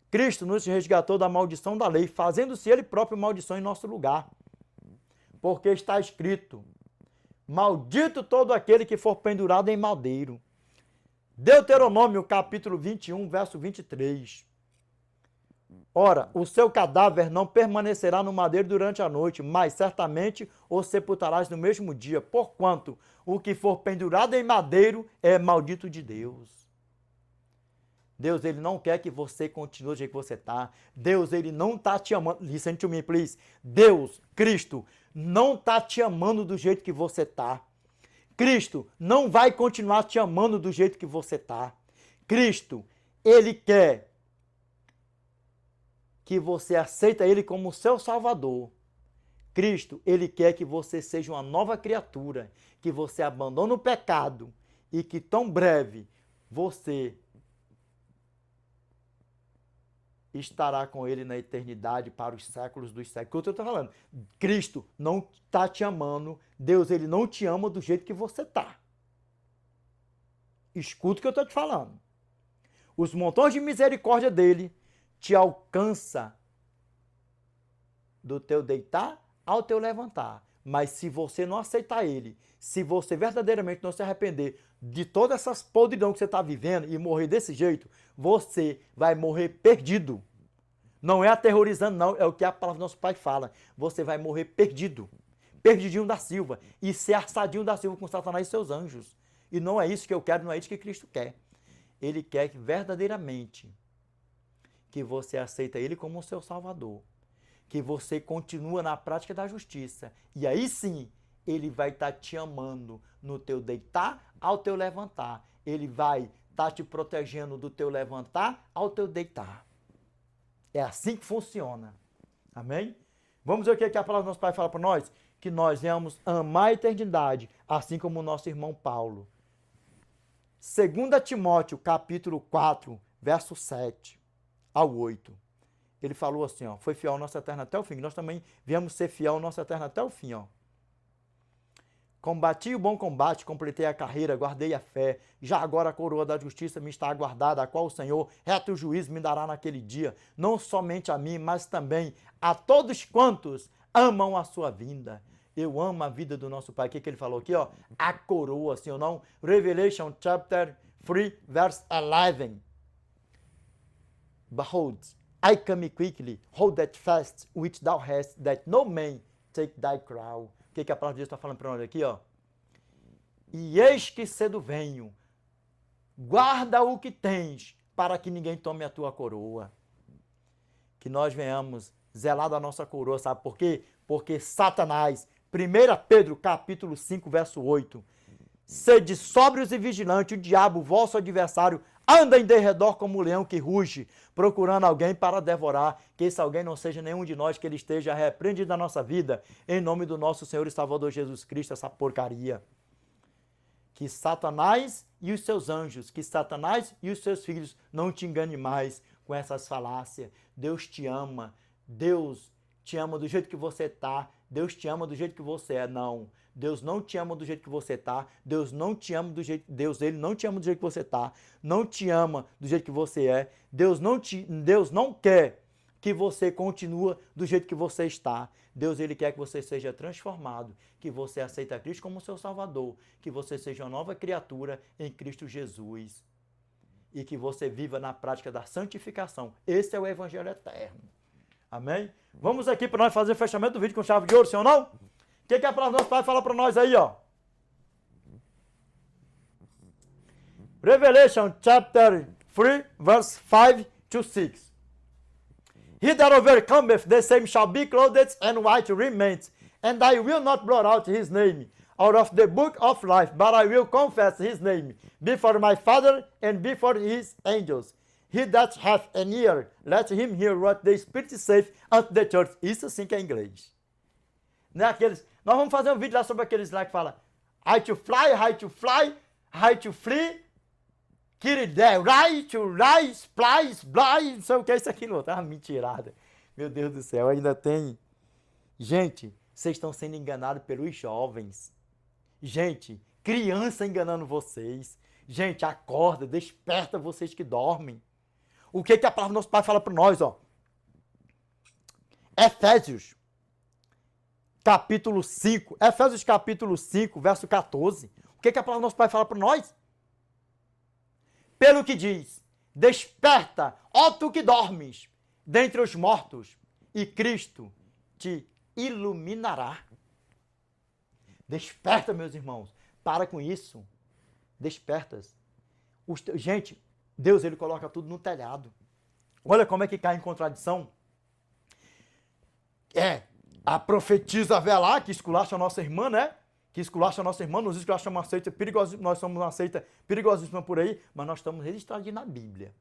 Cristo nos resgatou da maldição da lei, fazendo-se ele próprio maldição em nosso lugar. Porque está escrito, maldito todo aquele que for pendurado em madeiro. Deuteronômio capítulo 21, verso 23. Ora, o seu cadáver não permanecerá no madeiro durante a noite, mas certamente o sepultarás no mesmo dia, porquanto o que for pendurado em madeiro é maldito de Deus. Deus, ele não quer que você continue do jeito que você está. Deus, ele não está te amando. Listen to me, please. Deus, Cristo, não está te amando do jeito que você está. Cristo não vai continuar te amando do jeito que você está. Cristo, ele quer que você aceita ele como seu Salvador. Cristo, ele quer que você seja uma nova criatura, que você abandone o pecado e que tão breve você estará com ele na eternidade para os séculos dos séculos. O que eu estou falando? Cristo não está te amando. Deus, ele não te ama do jeito que você está. Escuta o que eu estou te falando. Os montões de misericórdia dele te alcança do teu deitar ao teu levantar. Mas se você não aceitar ele, se você verdadeiramente não se arrepender de todas essas podridão que você está vivendo e morrer desse jeito, você vai morrer perdido. Não é aterrorizando, não. É o que a palavra do nosso Pai fala. Você vai morrer perdido. Perdidinho da Silva. E ser assadinho da Silva com Satanás e seus anjos. E não é isso que eu quero, não é isso que Cristo quer. Ele quer que verdadeiramente que você aceita ele como o seu Salvador. Que você continua na prática da justiça. E aí sim, ele vai estar te amando no teu deitar ao teu levantar. Ele vai estar te protegendo do teu levantar ao teu deitar. É assim que funciona. Amém? Vamos ver o que a palavra do nosso Pai fala para nós? Que nós venhamos amar a eternidade, assim como o nosso irmão Paulo. 2 Timóteo, capítulo 4, verso 7 ao 8. Ele falou assim, ó, foi fiel ao nosso eterno até o fim. Nós também viemos ser fiel ao nosso eterno até o fim, ó. Combati o bom combate, completei a carreira, guardei a fé. Já agora a coroa da justiça me está aguardada, a qual o Senhor, reto juízo, me dará naquele dia. Não somente a mim, mas também a todos quantos amam a sua vinda. Eu amo a vida do nosso Pai. O que ele falou aqui, ó? A coroa, sim ou não? Revelation chapter 3, verse 11. Behold, I come quickly, hold that fast which thou hast, that no man take thy crown. O que a palavra de Deus está falando para nós aqui, ó? E eis que cedo venho, guarda o que tens, para que ninguém tome a tua coroa. Que nós venhamos zelar da nossa coroa, sabe por quê? Porque Satanás, 1 Pedro capítulo 5, verso 8, sede sóbrios e vigilantes, o diabo, vosso adversário, anda em derredor como um leão que ruge, procurando alguém para devorar, que esse alguém não seja nenhum de nós, que ele esteja repreendido da nossa vida, em nome do nosso Senhor e Salvador Jesus Cristo, essa porcaria. Que Satanás e os seus anjos, que Satanás e os seus filhos não te engane mais com essas falácias. Deus te ama, Deus te ama do jeito que você está, Deus te ama do jeito que você é. Não, Deus não te ama do jeito que você está, Deus não te ama do jeito, Ele não te ama do jeito que você está, não te ama do jeito que você é, Deus não quer que você continue do jeito que você está. Deus, Ele quer que você seja transformado, que você aceite a Cristo como seu Salvador, que você seja uma nova criatura em Cristo Jesus e que você viva na prática da santificação. Esse é o Evangelho eterno. Amém? Vamos aqui para nós fazer o fechamento do vídeo com chave de ouro, sim ou não? O que a palavra do nosso Pai fala para nós aí, ó? Revelation chapter 3, verse 5 to 6. He that overcometh, the same shall be clothed in white raiment, and I will not blot out his name out of the book of life, but I will confess his name before my Father and before his angels. He that hath an ear, let him hear what the Spirit saith unto the church. Isso sim que é inglês. Não é aqueles... Nós vamos fazer um vídeo lá sobre aqueles lá que fala high to fly, high to fly, high to flee, get there, right to rise, fly, fly, não sei o que é isso aqui, não. Tá uma mentirada. Meu Deus do céu, ainda tem... Gente, vocês estão sendo enganados pelos jovens. Gente, criança enganando vocês. Gente, acorda, desperta vocês que dormem. O que a palavra do nosso Pai fala para nós, ó? Efésios, capítulo 5. Efésios, capítulo 5, verso 14. O que a palavra do nosso Pai fala para nós? Pelo que diz, desperta, ó tu que dormes, dentre os mortos, e Cristo te iluminará. Desperta, meus irmãos. Para com isso. Despertas. Gente, Deus, Ele coloca tudo no telhado. Olha como é que cai em contradição. A profetisa Velá, que esculacha a nossa irmã, né? Que esculacha a nossa irmã, nos diz que nós somos uma seita perigosíssima, nós somos uma seita perigosíssima por aí, mas nós estamos registrados na Bíblia.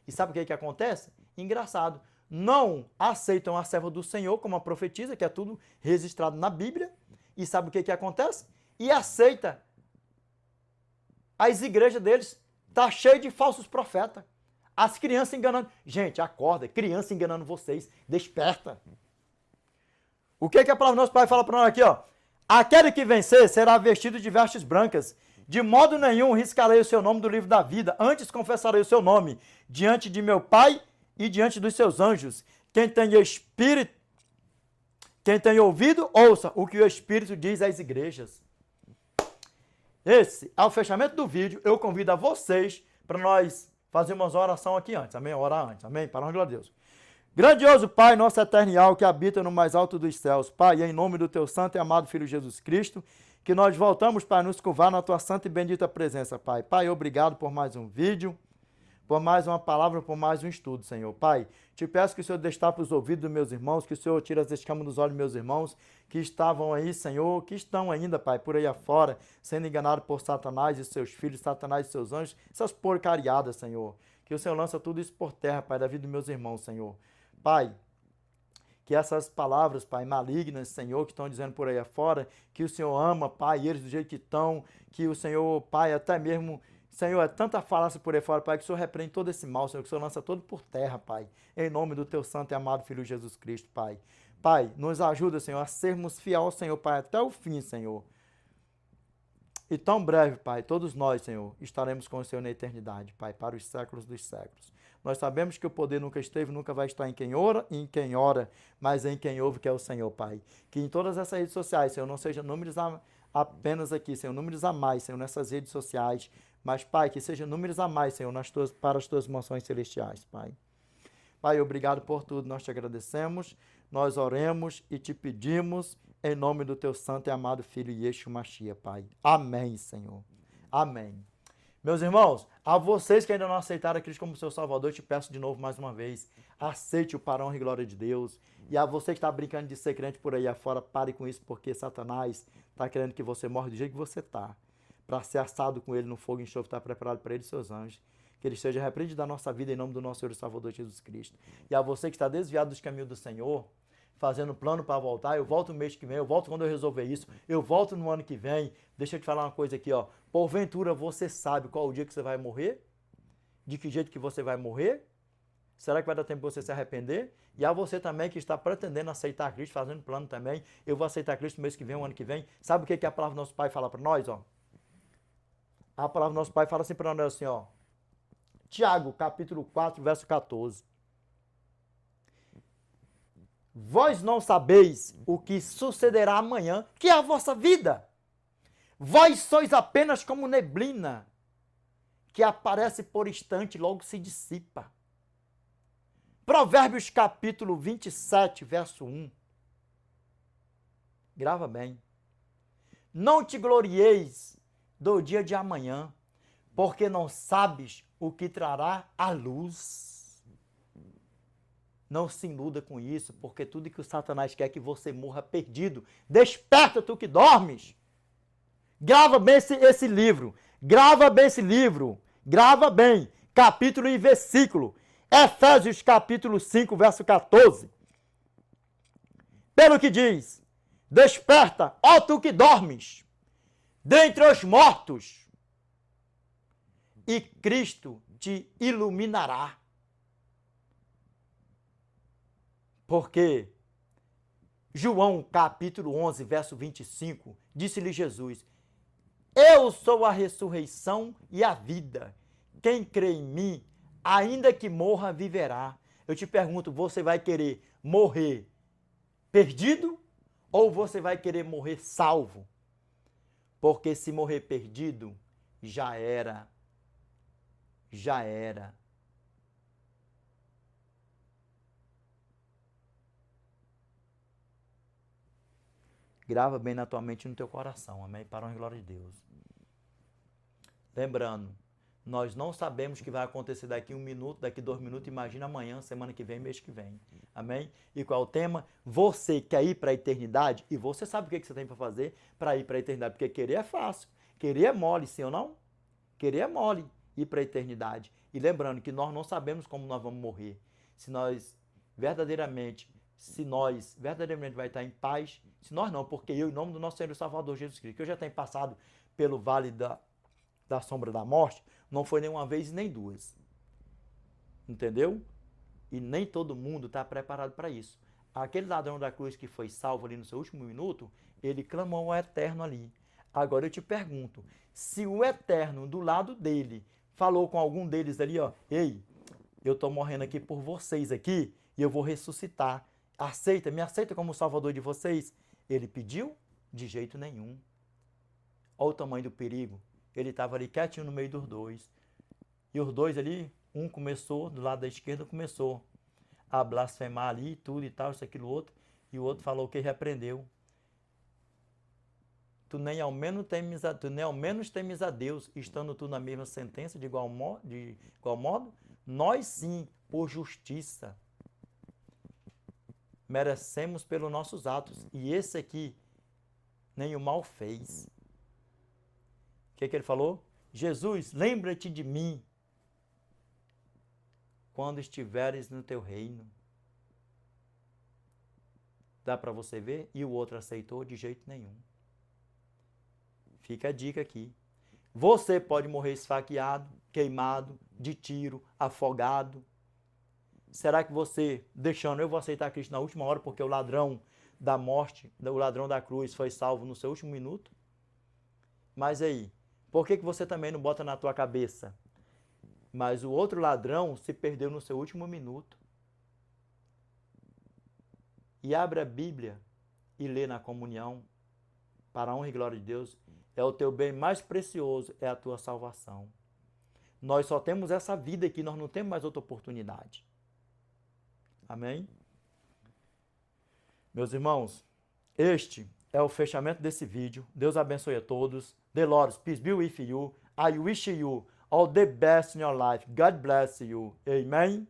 E sabe o que acontece? Engraçado. Não aceitam a serva do Senhor como a profetisa, que é tudo registrado na Bíblia. E sabe o que acontece? E aceita as igrejas deles. Tá cheio de falsos profetas. As crianças enganando. Gente, acorda. Criança enganando vocês. Desperta. O que a palavra do nosso Pai fala para nós aqui, ó? Aquele que vencer será vestido de vestes brancas. De modo nenhum riscarei o seu nome do livro da vida. Antes confessarei o seu nome diante de meu Pai e diante dos seus anjos. Quem tem espírito, quem tem ouvido, ouça o que o Espírito diz às igrejas. Esse é o fechamento do vídeo. Eu convido a vocês para nós fazermos uma oração aqui antes. Amém? Orar antes. Amém? Para a glória de Deus. Grandioso Pai, nosso eterno que habita no mais alto dos céus. Pai, em nome do teu santo e amado Filho Jesus Cristo, que nós voltamos para nos curvar na tua santa e bendita presença, Pai. Pai, obrigado por mais um vídeo, por mais uma palavra, por mais um estudo, Senhor. Pai, te peço que o Senhor destape os ouvidos dos meus irmãos, que o Senhor tire as escamas dos olhos dos meus irmãos, que estavam aí, Senhor, que estão ainda, Pai, por aí afora, sendo enganados por Satanás e seus filhos, Satanás e seus anjos, essas porcariadas, Senhor. Que o Senhor lança tudo isso por terra, Pai, da vida dos meus irmãos, Senhor. Pai, que essas palavras, Pai, malignas, Senhor, que estão dizendo por aí afora, que o Senhor ama, Pai, eles do jeito que estão, que o Senhor, Pai, até mesmo, Senhor, é tanta falácia por aí fora, Pai, que o Senhor repreende todo esse mal, Senhor, que o Senhor lança todo por terra, Pai, em nome do teu santo e amado Filho Jesus Cristo, Pai. Pai, nos ajuda, Senhor, a sermos fiéis ao Senhor, Pai, até o fim, Senhor. E tão breve, Pai, todos nós, Senhor, estaremos com o Senhor na eternidade, Pai, para os séculos dos séculos. Nós sabemos que o poder nunca esteve, nunca vai estar em quem ora, mas em quem ouve, que é o Senhor, Pai. Que em todas essas redes sociais, Senhor, não sejam números apenas aqui, Senhor, números a mais, Senhor, nessas redes sociais, mas, Pai, que sejam números a mais, Senhor, para as tuas mansões celestiais, Pai. Pai, obrigado por tudo, nós te agradecemos, nós oremos e te pedimos em nome do teu santo e amado Filho Yeshua Mashiach, Pai. Amém, Senhor. Amém. Meus irmãos, a vocês que ainda não aceitaram a Cristo como seu Salvador, eu te peço de novo mais uma vez, aceite o para a honra e glória de Deus. E a você que está brincando de ser crente por aí afora, pare com isso, porque Satanás está querendo que você morra do jeito que você está, para ser assado com ele no fogo e enxofre, está preparado para ele e seus anjos. Que ele esteja repreendido da nossa vida em nome do nosso Senhor e Salvador Jesus Cristo. E a você que está desviado dos caminhos do Senhor, fazendo plano para voltar, eu volto no mês que vem, eu volto quando eu resolver isso, eu volto no ano que vem. Deixa eu te falar uma coisa aqui, ó. Porventura você sabe qual o dia que você vai morrer? De que jeito que você vai morrer? Será que vai dar tempo para você se arrepender? E a você também que está pretendendo aceitar Cristo, fazendo plano também, eu vou aceitar Cristo no mês que vem, o ano que vem. Sabe o que a palavra do nosso Pai fala para nós, ó? A palavra do nosso Pai fala assim para nós assim, ó. Tiago, capítulo 4, verso 14. Vós não sabeis o que sucederá amanhã, que é a vossa vida. Vós sois apenas como neblina, que aparece por instante e logo se dissipa. Provérbios capítulo 27, verso 1. Grava bem. Não te glorieis do dia de amanhã, porque não sabes o que trará a luz. Não se iluda com isso, porque tudo que o Satanás quer é que você morra perdido. Desperta, tu que dormes. Grava bem esse livro. Grava bem esse livro. Grava bem. Capítulo e versículo. Efésios capítulo 5, verso 14. Pelo que diz: desperta, ó tu que dormes, dentre os mortos, e Cristo te iluminará. Porque João capítulo 11, verso 25, disse-lhe Jesus: eu sou a ressurreição e a vida. Quem crê em mim, ainda que morra, viverá. Eu te pergunto, você vai querer morrer perdido ou você vai querer morrer salvo? Porque se morrer perdido, já era. Já era. Grava bem na tua mente e no teu coração, amém? Para a honra e glória de Deus. Lembrando, nós não sabemos o que vai acontecer daqui 1 minuto, daqui 2 minutos, imagina amanhã, semana que vem, mês que vem, amém? E qual é o tema? Você quer ir para a eternidade? E você sabe o que você tem para fazer para ir para a eternidade? Porque querer é fácil, querer é mole, sim ou não? Querer é mole, ir para a eternidade. E lembrando que nós não sabemos como nós vamos morrer. Se nós verdadeiramente vai estar em paz, se nós não, porque eu, em nome do nosso Senhor e Salvador Jesus Cristo, que eu já tenho passado pelo vale da sombra da morte, não foi nenhuma vez nem duas. Entendeu? E nem todo mundo está preparado para isso. Aquele ladrão da cruz que foi salvo ali no seu último minuto, ele clamou ao Eterno ali. Agora eu te pergunto, se o Eterno do lado dele falou com algum deles ali, ó, ei, eu estou morrendo aqui por vocês aqui e eu vou ressuscitar. Me aceita como Salvador de vocês? Ele pediu? De jeito nenhum. Olha o tamanho do perigo. Ele estava ali quietinho no meio dos dois. E os dois ali, um começou, do lado da esquerda, começou a blasfemar ali, tudo e tal, isso, aquilo, outro. E o outro falou que repreendeu. Tu nem ao menos temes a Deus, estando tu na mesma sentença de igual modo? Nós sim, por justiça, merecemos pelos nossos atos. E esse aqui, nem o mal fez. O que ele falou? Jesus, lembra-te de mim quando estiveres no teu reino. Dá para você ver? E o outro aceitou de jeito nenhum. Fica a dica aqui. Você pode morrer esfaqueado, queimado, de tiro, afogado. Será que você, eu vou aceitar Cristo na última hora porque o ladrão da morte, o ladrão da cruz foi salvo no seu último minuto? Mas aí, por que você também não bota na tua cabeça? Mas o outro ladrão se perdeu no seu último minuto. E abre a Bíblia e lê na comunhão, para a honra e glória de Deus. É o teu bem mais precioso, é a tua salvação. Nós só temos essa vida aqui, nós não temos mais outra oportunidade. Amém? Meus irmãos, este é o fechamento desse vídeo. Deus abençoe a todos. The Lord peace be with you. I wish you all the best in your life. God bless you. Amen.